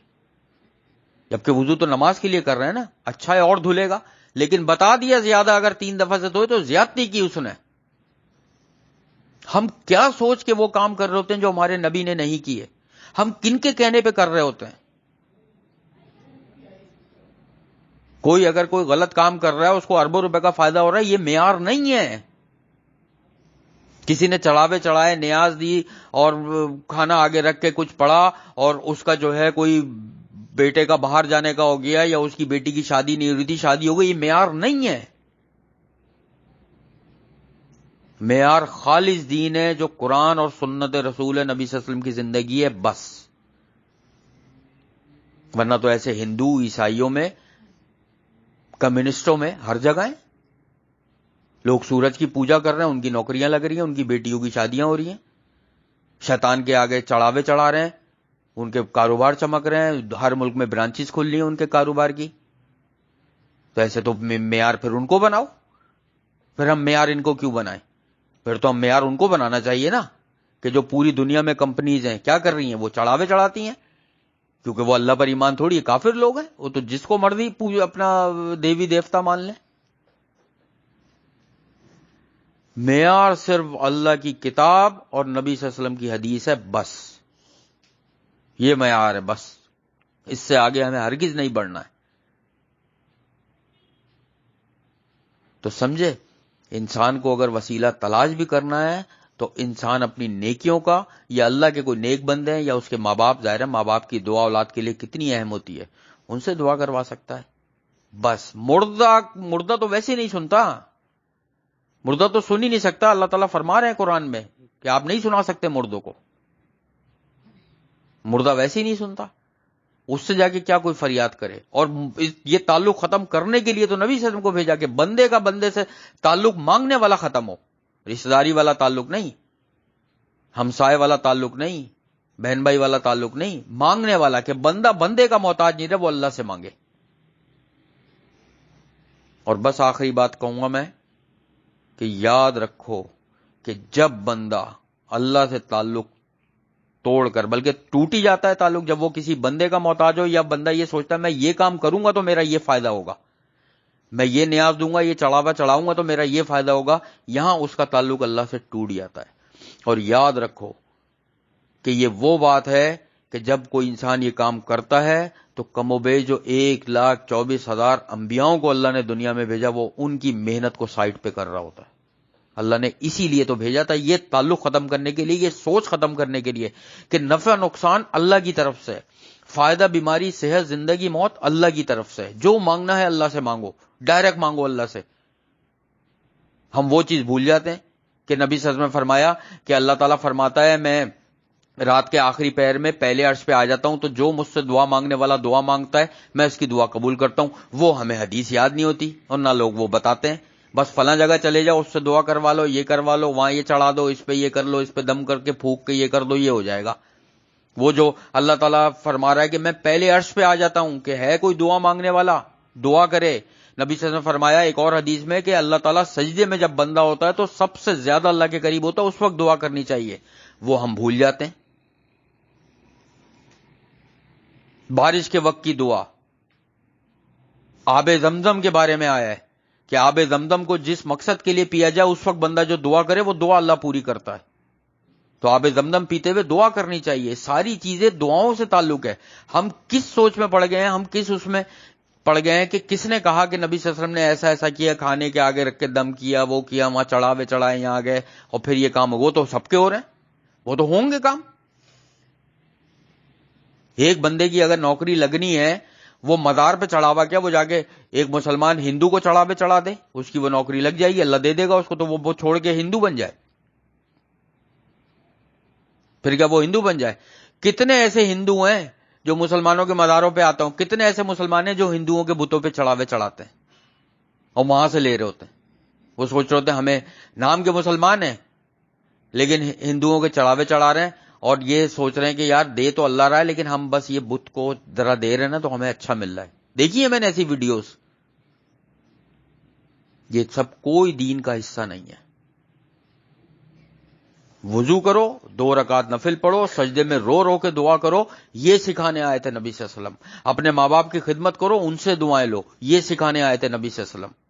جبکہ وضو تو نماز کے لیے کر رہے ہیں نا، اچھا ہے اور دھلے گا، لیکن بتا دیا زیادہ اگر 3 دفعہ سے دھوئے تو زیادتی کی اس نے۔ ہم کیا سوچ کے وہ کام کر رہے ہوتے ہیں جو ہمارے نبی نے نہیں کیے، ہم کن کے کہنے پہ کر رہے ہوتے ہیں؟ کوئی اگر کوئی غلط کام کر رہا ہے اس کو اربوں روپے کا فائدہ ہو رہا ہے، یہ معیار نہیں ہے۔ کسی نے چڑھاوے چڑھائے، نیاز دی اور کھانا آگے رکھ کے کچھ پڑھا، اور اس کا جو ہے کوئی بیٹے کا باہر جانے کا ہو گیا یا اس کی بیٹی کی شادی نہیں ہو رہی تھی، شادی ہو گئی، یہ معیار نہیں ہے۔ معیار خالص دین ہے جو قرآن اور سنت رسول نبی صلی اللہ علیہ وسلم کی زندگی ہے، بس۔ ورنہ تو ایسے ہندو، عیسائیوں میں، کمیونسٹوں میں ہر جگہ ہیں، لوگ سورج کی پوجا کر رہے ہیں، ان کی نوکریاں لگ رہی ہیں، ان کی بیٹیوں کی شادیاں ہو رہی ہیں، شیطان کے آگے چڑھاوے چڑھا رہے ہیں، ان کے کاروبار چمک رہے ہیں، ہر ملک میں برانچز کھل رہی ہیں ان کے کاروبار کی۔ تو ایسے تو معیار پھر ان کو بناؤ، پھر ہم معیار ان کو کیوں بنائیں؟ پھر تو ہم معیار ان کو بنانا چاہیے نا، کہ جو پوری دنیا میں کمپنیز ہیں کیا کر رہی ہیں، وہ چڑھاوے چڑھاتی ہیں، کیونکہ وہ اللہ پر ایمان تھوڑی ہے، کافر لوگ ہیں، وہ تو جس کو مرضی اپنا دیوی دیوتا مان لیں۔ معیار صرف اللہ کی کتاب اور نبی صلی اللہ علیہ وسلم کی حدیث ہے، بس یہ معیار ہے، بس اس سے آگے ہمیں ہرگز نہیں بڑھنا ہے۔ تو سمجھے، انسان کو اگر وسیلہ تلاش بھی کرنا ہے تو انسان اپنی نیکیوں کا، یا اللہ کے کوئی نیک بندے ہیں یا اس کے ماں باپ، ظاہر ہے ماں باپ کی دعا اولاد کے لیے کتنی اہم ہوتی ہے، ان سے دعا کروا سکتا ہے۔ بس مردہ تو ویسے ہی نہیں سنتا، مردہ تو سن ہی نہیں سکتا۔ اللہ تعالیٰ فرما رہے ہیں قرآن میں کہ آپ نہیں سنا سکتے مردوں کو، مردہ ویسے ہی نہیں سنتا، اس سے جا کے کیا کوئی فریاد کرے۔ اور یہ تعلق ختم کرنے کے لیے تو نبی صلی اللہ علیہ وسلم کو بھیجا کہ بندے کا بندے سے تعلق مانگنے والا ختم ہو، رشتہ داری والا تعلق نہیں، ہمسائے والا تعلق نہیں، بہن بھائی والا تعلق نہیں، مانگنے والا، کہ بندہ بندے کا محتاج نہیں رہے، وہ اللہ سے مانگے۔ اور بس آخری بات کہوں گا میں کہ یاد رکھو کہ جب بندہ اللہ سے تعلق توڑ کر، بلکہ ٹوٹ ہی جاتا ہے تعلق جب وہ کسی بندے کا محتاج ہو، یا بندہ یہ سوچتا ہے میں یہ کام کروں گا تو میرا یہ فائدہ ہوگا، میں یہ نیاز دوں گا، یہ چڑھاوا چڑھاؤں گا تو میرا یہ فائدہ ہوگا، یہاں اس کا تعلق اللہ سے ٹوٹ جاتا ہے۔ اور یاد رکھو کہ یہ وہ بات ہے کہ جب کوئی انسان یہ کام کرتا ہے تو کم و بیش جو 1,24,000 انبیاؤں کو اللہ نے دنیا میں بھیجا، وہ ان کی محنت کو سائٹ پہ کر رہا ہوتا ہے۔ اللہ نے اسی لیے تو بھیجا تھا، یہ تعلق ختم کرنے کے لیے، یہ سوچ ختم کرنے کے لیے کہ نفع نقصان اللہ کی طرف سے، فائدہ بیماری صحت زندگی موت اللہ کی طرف سے، جو مانگنا ہے اللہ سے مانگو، ڈائریکٹ مانگو اللہ سے۔ ہم وہ چیز بھول جاتے ہیں کہ نبی صلی اللہ علیہ وسلم نے فرمایا کہ اللہ تعالیٰ فرماتا ہے میں رات کے آخری پہر میں پہلے عرش پہ آ جاتا ہوں، تو جو مجھ سے دعا مانگنے والا دعا مانگتا ہے میں اس کی دعا قبول کرتا ہوں۔ وہ ہمیں حدیث یاد نہیں ہوتی اور نہ لوگ وہ بتاتے ہیں، بس فلاں جگہ چلے جاؤ، اس سے دعا کروا لو، یہ کروا لو، وہاں یہ چڑھا دو، اس پہ یہ کر لو، اس پہ دم کر کے پھونک کے یہ کر دو، یہ ہو جائے گا۔ وہ جو اللہ تعالیٰ فرما رہا ہے کہ میں پہلے عرش پہ آ جاتا ہوں، کہ ہے کوئی دعا مانگنے والا دعا کرے۔ نبی صلی اللہ علیہ وسلم نے فرمایا ایک اور حدیث میں کہ اللہ تعالیٰ سجدے میں جب بندہ ہوتا ہے تو سب سے زیادہ اللہ کے قریب ہوتا ہے، اس وقت دعا کرنی چاہیے، وہ ہم بھول جاتے ہیں۔ بارش کے وقت کی دعا، آب زمزم کے بارے میں آیا ہے کہ آب زمزم کو جس مقصد کے لیے پیا جائے اس وقت بندہ جو دعا کرے وہ دعا اللہ پوری کرتا ہے۔ تو آب زمزم پیتے ہوئے دعا کرنی چاہیے۔ ساری چیزیں دعاؤں سے تعلق ہے۔ ہم کس سوچ میں پڑ گئے ہیں، ہم کس اس میں پڑ گئے ہیں کہ کس نے کہا کہ نبی صلی اللہ علیہ وسلم نے ایسا ایسا کیا، کھانے کے آگے رکھ کے دم کیا، وہ کیا، وہاں چڑھاوے چڑھائے، یہاں گئے اور پھر یہ کام، وہ تو سب کے ہو رہے ہیں، وہ تو ہوں گے کام۔ ایک بندے کی اگر نوکری لگنی ہے، وہ مزار پہ چڑھاوا کیا، وہ جا کے ایک مسلمان ہندو کو چڑھاوے چڑھا دے، اس کی وہ نوکری لگ جائے گی، اللہ دے دے گا اس کو، تو وہ چھوڑ کے ہندو بن جائے، پھر کیا وہ ہندو بن جائے؟ کتنے ایسے ہندو ہیں جو مسلمانوں کے مزاروں پہ آتا ہوں، کتنے ایسے مسلمان ہیں جو ہندوؤں کے بتوں پہ چڑھاوے چڑھاتے ہیں اور وہاں سے لے رہے ہوتے ہیں۔ وہ سوچ رہے ہوتے ہیں ہمیں نام کے مسلمان ہیں لیکن ہندوؤں کے چڑھاوے چڑھا رہے ہیں، اور یہ سوچ رہے ہیں کہ یار دے تو اللہ رہا ہے لیکن ہم بس یہ بت کو ذرا دے رہے ہیں نا تو ہمیں اچھا مل رہا ہے۔ دیکھیے میں نے ایسی ویڈیوز، یہ سب کوئی دین کا حصہ نہیں ہے۔ وضو کرو، 2 رکعت نفل پڑھو، سجدے میں رو رو کے دعا کرو، یہ سکھانے آئے تھے نبی صلی اللہ علیہ وسلم۔ اپنے ماں باپ کی خدمت کرو، ان سے دعائیں لو، یہ سکھانے آئے تھے نبی صلی اللہ علیہ وسلم۔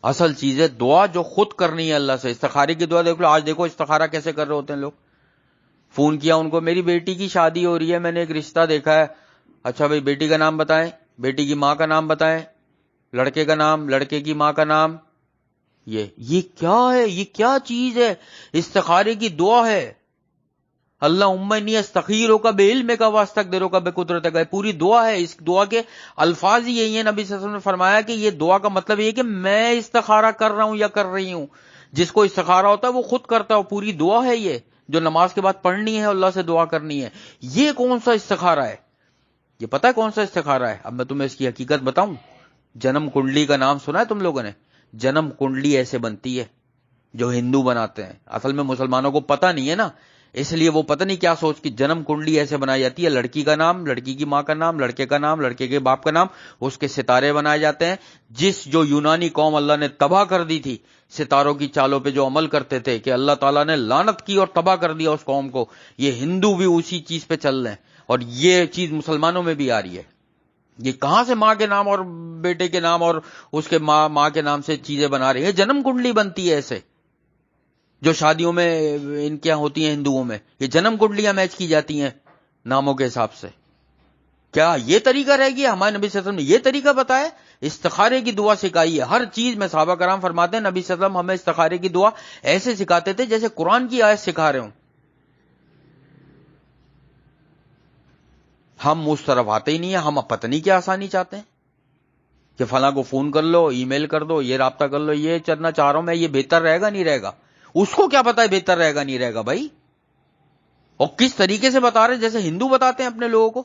اصل چیز ہے دعا جو خود کرنی ہے اللہ سے۔ استخارے کی دعا دیکھ لو، آج دیکھو استخارہ کیسے کر رہے ہوتے ہیں لوگ۔ فون کیا ان کو، میری بیٹی کی شادی ہو رہی ہے، میں نے ایک رشتہ دیکھا ہے۔ اچھا بھائی بیٹی کا نام بتائیں، بیٹی کی ماں کا نام بتائیں، لڑکے کا نام، لڑکے کی ماں کا نام۔ یہ کیا ہے، یہ کیا چیز ہے؟ استخارے کی دعا ہے، اللہ انی استخیرک بعلمک واستقدرک بقدرتک، پوری دعا ہے۔ اس دعا کے الفاظ ہی یہی ہیں۔ نبی صلی اللہ علیہ وسلم نے فرمایا کہ یہ دعا کا مطلب یہ ہے کہ میں استخارہ کر رہا ہوں یا کر رہی ہوں۔ جس کو استخارہ ہوتا ہے وہ خود کرتا ہے، پوری دعا ہے یہ جو نماز کے بعد پڑھنی ہے، اللہ سے دعا کرنی ہے۔ یہ کون سا استخارہ ہے؟ یہ پتہ ہے کون سا استخارہ ہے؟ اب میں تمہیں اس کی حقیقت بتاؤں۔ جنم کنڈلی کا نام سنا ہے تم لوگوں نے؟ جنم کنڈلی ایسے بنتی ہے جو ہندو بناتے ہیں، اصل میں مسلمانوں کو پتہ نہیں ہے نا، اس لیے وہ پتہ نہیں کیا سوچ کہ جنم کنڈلی ایسے بنائی جاتی ہے، لڑکی کا نام، لڑکی کی ماں کا نام، لڑکے کا نام، لڑکے کے باپ کا نام، اس کے ستارے بنائے جاتے ہیں۔ جو یونانی قوم اللہ نے تباہ کر دی تھی، ستاروں کی چالوں پہ جو عمل کرتے تھے کہ اللہ تعالیٰ نے لعنت کی اور تباہ کر دیا اس قوم کو، یہ ہندو بھی اسی چیز پہ چل رہے ہیں، اور یہ چیز مسلمانوں میں بھی آ رہی ہے۔ یہ کہاں سے ماں کے نام اور بیٹے کے نام اور اس کے ماں کے نام سے چیزیں بنا رہے ہیں؟ جنم کنڈلی بنتی ہے ایسے، جو شادیوں میں ان کے یہاں ہوتی ہیں ہندوؤں میں، یہ جنم کنڈلیاں میچ کی جاتی ہیں ناموں کے حساب سے۔ کیا یہ طریقہ رہ گیا؟ ہمارے نبی صلی اللہ علیہ وسلم نے یہ طریقہ بتایا؟ استخارے کی دعا سکھائی ہے ہر چیز میں۔ صحابہ کرام فرماتے ہیں نبی صلی اللہ علیہ وسلم ہمیں استخارے کی دعا ایسے سکھاتے تھے جیسے قرآن کی آیت سکھا رہے ہوں۔ ہم اس طرف آتے ہی نہیں ہیں، ہم پتہ نہیں کیا آسانی چاہتے ہیں کہ فلاں کو فون کر لو، ای میل کر دو، یہ رابطہ کر لو، یہ چلنا چاہ رہا ہوں میں، یہ بہتر رہے گا نہیں رہے گا؟ اس کو کیا پتا ہے بہتر رہے گا نہیں رہے گا بھائی؟ اور کس طریقے سے بتا رہے ہیں؟ جیسے ہندو بتاتے ہیں اپنے لوگوں کو۔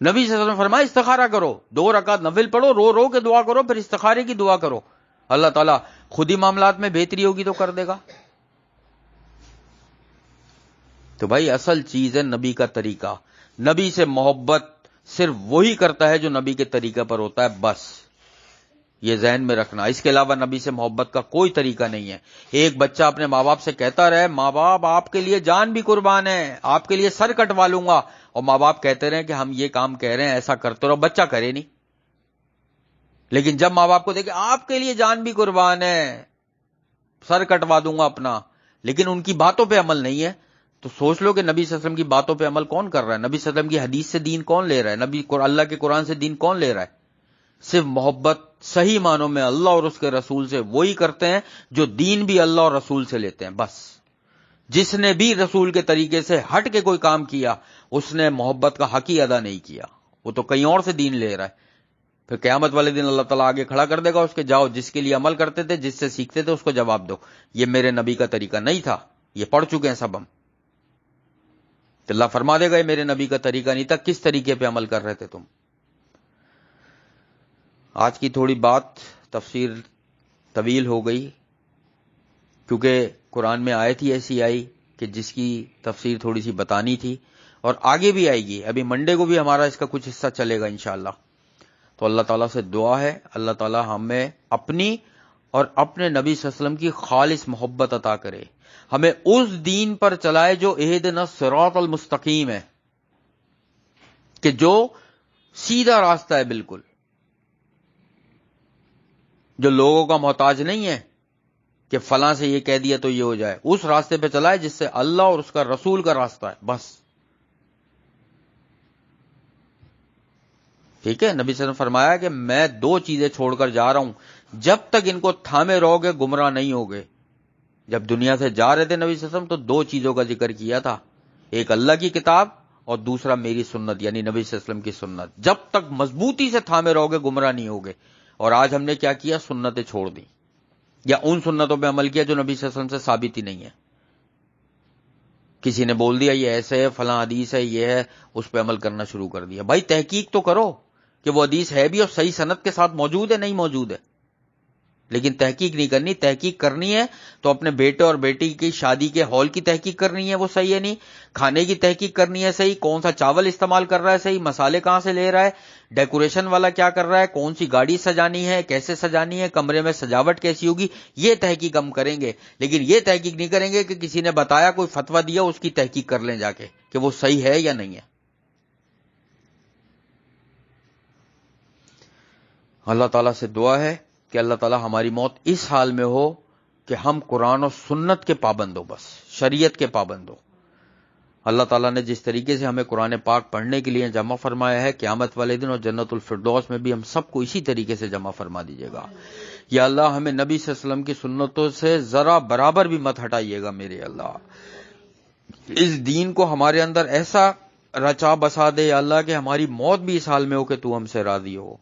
نبی صلی اللہ علیہ وسلم فرمایا استخارہ کرو، 2 رکعت نفل پڑھو، رو رو کے دعا کرو، پھر استخارے کی دعا کرو، اللہ تعالیٰ خود ہی معاملات میں بہتری ہوگی تو کر دے گا۔ تو بھائی اصل چیز ہے نبی کا طریقہ۔ نبی سے محبت صرف وہی کرتا ہے جو نبی کے طریقہ پر ہوتا ہے، بس یہ ذہن میں رکھنا۔ اس کے علاوہ نبی سے محبت کا کوئی طریقہ نہیں ہے۔ ایک بچہ اپنے ماں باپ سے کہتا رہے ماں باپ آپ کے لیے جان بھی قربان ہے، آپ کے لیے سر کٹوا لوں گا، اور ماں باپ کہتے رہے کہ ہم یہ کام کہہ رہے ہیں ایسا کرتے رہو، بچہ کرے نہیں۔ لیکن جب ماں باپ کو دیکھے آپ کے لیے جان بھی قربان ہے، سر کٹوا دوں گا اپنا، لیکن ان کی باتوں پہ عمل نہیں ہے، تو سوچ لو کہ نبی صلی اللہ علیہ وسلم کی باتوں پہ عمل کون کر رہا ہے؟ نبی صلی اللہ علیہ وسلم کی حدیث سے دین کون لے رہا ہے؟ اللہ کے قرآن سے دین کون لے رہا ہے؟ صرف محبت صحیح معنوں میں اللہ اور اس کے رسول سے وہی کرتے ہیں جو دین بھی اللہ اور رسول سے لیتے ہیں، بس۔ جس نے بھی رسول کے طریقے سے ہٹ کے کوئی کام کیا اس نے محبت کا حق ہی ادا نہیں کیا، وہ تو کہیں اور سے دین لے رہا ہے۔ پھر قیامت والے دن اللہ تعالیٰ آگے کھڑا کر دے گا اس کے، جاؤ جس کے لیے عمل کرتے تھے، جس سے سیکھتے تھے، اس کو جواب دو یہ میرے نبی کا طریقہ نہیں تھا، یہ پڑھ چکے ہیں سب ہم۔ تو اللہ فرما دے گا یہ میرے نبی کا طریقہ نہیں تھا، کس طریقے پہ عمل کر رہے تھے تم؟ آج کی تھوڑی بات تفسیر طویل ہو گئی، کیونکہ قرآن میں آیت ہی ایسی آئی کہ جس کی تفسیر تھوڑی سی بتانی تھی، اور آگے بھی آئے گی۔ ابھی منڈے کو بھی ہمارا اس کا کچھ حصہ چلے گا انشاءاللہ۔ تو اللہ تعالیٰ سے دعا ہے اللہ تعالیٰ ہمیں اپنی اور اپنے نبی صلی اللہ علیہ وسلم کی خالص محبت عطا کرے، ہمیں اس دین پر چلائے جو اہدنا الصراط المستقیم ہے، کہ جو سیدھا راستہ ہے بالکل، جو لوگوں کا محتاج نہیں ہے کہ فلاں سے یہ کہہ دیا تو یہ ہو جائے، اس راستے پہ چلائے جس سے اللہ اور اس کا رسول کا راستہ ہے، بس۔ ٹھیک ہے؟ نبی صلی اللہ علیہ وسلم نے فرمایا کہ میں 2 چیزیں چھوڑ کر جا رہا ہوں، جب تک ان کو تھامے رہو گے گمراہ نہیں ہوگے۔ جب دنیا سے جا رہے تھے نبی صلی اللہ علیہ وسلم تو 2 چیزوں کا ذکر کیا تھا، ایک اللہ کی کتاب اور دوسرا میری سنت، یعنی نبی صلی اللہ علیہ وسلم کی سنت۔ جب تک مضبوطی سے تھامے رہو گے گمراہ نہیں ہوگے۔ اور آج ہم نے کیا کیا؟ سنتیں چھوڑ دی، یا ان سنتوں پہ عمل کیا جو نبی صلی اللہ علیہ وسلم سے ثابت ہی نہیں ہے۔ کسی نے بول دیا یہ ایسے ہے، فلاں حدیث ہے، یہ ہے، اس پہ عمل کرنا شروع کر دیا۔ بھائی تحقیق تو کرو کہ وہ حدیث ہے بھی اور صحیح سند کے ساتھ موجود ہے نہیں موجود ہے، لیکن تحقیق نہیں کرنی۔ تحقیق کرنی ہے تو اپنے بیٹے اور بیٹی کی شادی کے ہال کی تحقیق کرنی ہے، وہ صحیح ہے نہیں، کھانے کی تحقیق کرنی ہے صحیح، کون سا چاول استعمال کر رہا ہے صحیح، مسالے کہاں سے لے رہا ہے، ڈیکوریشن والا کیا کر رہا ہے، کون سی گاڑی سجانی ہے، کیسے سجانی ہے، کمرے میں سجاوٹ کیسی ہوگی، یہ تحقیق ہم کریں گے۔ لیکن یہ تحقیق نہیں کریں گے کہ کسی نے بتایا، کوئی فتویٰ دیا، اس کی تحقیق کر لیں جا کے کہ وہ صحیح ہے یا نہیں ہے۔ اللہ تعالیٰ سے دعا ہے کہ اللہ تعالیٰ ہماری موت اس حال میں ہو کہ ہم قرآن و سنت کے پابند ہو، بس شریعت کے پابند ہو۔ اللہ تعالیٰ نے جس طریقے سے ہمیں قرآن پاک پڑھنے کے لیے جمع فرمایا ہے، قیامت والے دن اور جنت الفردوس میں بھی ہم سب کو اسی طریقے سے جمع فرما دیجیے گا۔ یا اللہ ہمیں نبی صلی اللہ علیہ وسلم کی سنتوں سے ذرا برابر بھی مت ہٹائیے گا میرے اللہ۔ اس دین کو ہمارے اندر ایسا رچا بسا دے یا اللہ کہ ہماری موت بھی اس حال میں ہو کہ تو ہم سے راضی ہو۔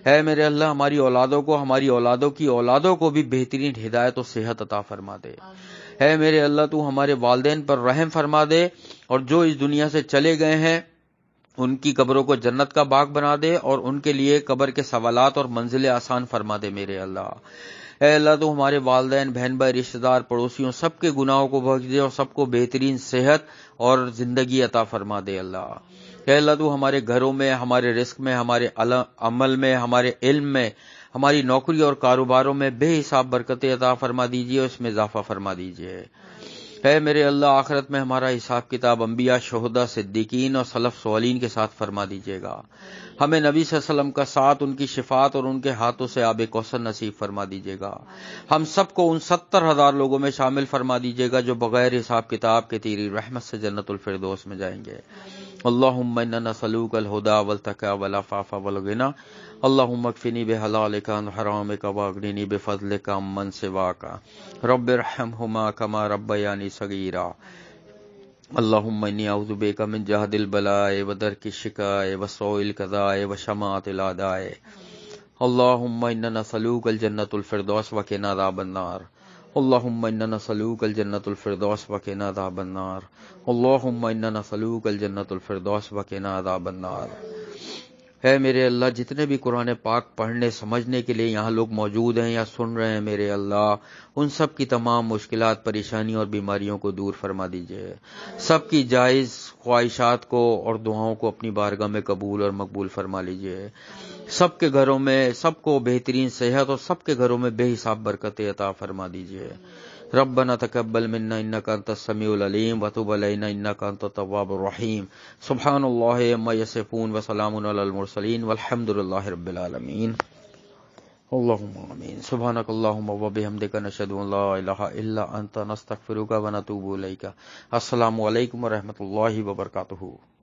اے میرے اللہ ہماری اولادوں کو، ہماری اولادوں کی اولادوں کو بھی بہترین ہدایت و صحت عطا فرما دے۔ اے میرے اللہ تو ہمارے والدین پر رحم فرما دے، اور جو اس دنیا سے چلے گئے ہیں ان کی قبروں کو جنت کا باغ بنا دے، اور ان کے لیے قبر کے سوالات اور منزلیں آسان فرما دے میرے اللہ۔ اے اللہ تو ہمارے والدین، بہن بھائی، رشتہ دار، پڑوسیوں سب کے گناہوں کو بخش دے، اور سب کو بہترین صحت اور زندگی عطا فرما دے اللہ۔ اے اللہ تو ہمارے گھروں میں، ہمارے رزق میں، ہمارے عمل میں، ہمارے علم میں، ہماری نوکری اور کاروباروں میں بے حساب برکتیں عطا فرما دیجیے، اس میں اضافہ فرما دیجیے۔ اے میرے اللہ، آخرت میں ہمارا حساب کتاب انبیاء، شہداء، صدیقین اور سلف صالحین کے ساتھ فرما دیجیے گا۔ ہمیں نبی صلی اللہ علیہ وسلم کا ساتھ، ان کی شفاعت اور ان کے ہاتھوں سے آب کوثر نصیب فرما دیجیے گا۔ ہم سب کو ان 70,000 لوگوں میں شامل فرما دیجیے گا جو بغیر حساب کتاب کے تیری رحمت سے جنت الفردوس میں جائیں گے۔ اللہم انا نسألوک الہدی والتقی والعفاف والغنی، اللہم اکفنی بحلالک عن حرامک واغننی بفضلک عمن سواک، رب ارحمہما کما ربیانی صغیرا۔ اللہم انی اعوذ بک من جہد البلاء ودرک الشقاء وسوء القضاء وشماتۃ الاعداء۔ اللہم انا نسألوک الجنۃ الفردوس وقنا عذاب النار۔ اللہم انا نسألوک الجنۃ الفردوس وقنا عذاب النار۔ اللہم انا نسألوک الجنۃ الفردوس وقنا عذاب النار۔ اے میرے اللہ، جتنے بھی قرآن پاک پڑھنے سمجھنے کے لیے یہاں لوگ موجود ہیں یا سن رہے ہیں میرے اللہ، ان سب کی تمام مشکلات، پریشانیوں اور بیماریوں کو دور فرما دیجئے۔ سب کی جائز خواہشات کو اور دعاؤں کو اپنی بارگاہ میں قبول اور مقبول فرما لیجئے۔ سب کے گھروں میں سب کو بہترین صحت اور سب کے گھروں میں بے حساب برکتیں عطا فرما دیجئے۔ ربنا تقبل منا انک انت السمیع العلیم وتب علینا انک انت التواب الرحیم۔ سبحان اللہ عما یصفون وسلام علی المرسلین والحمد للہ رب العالمین۔ اللہم آمین۔ سبحانک اللہم وبحمدک نشہد ان لا الہ الا انت نستغفرک ونتوب الیک۔ السلام علیکم ورحمۃ اللہ وبرکاتہ۔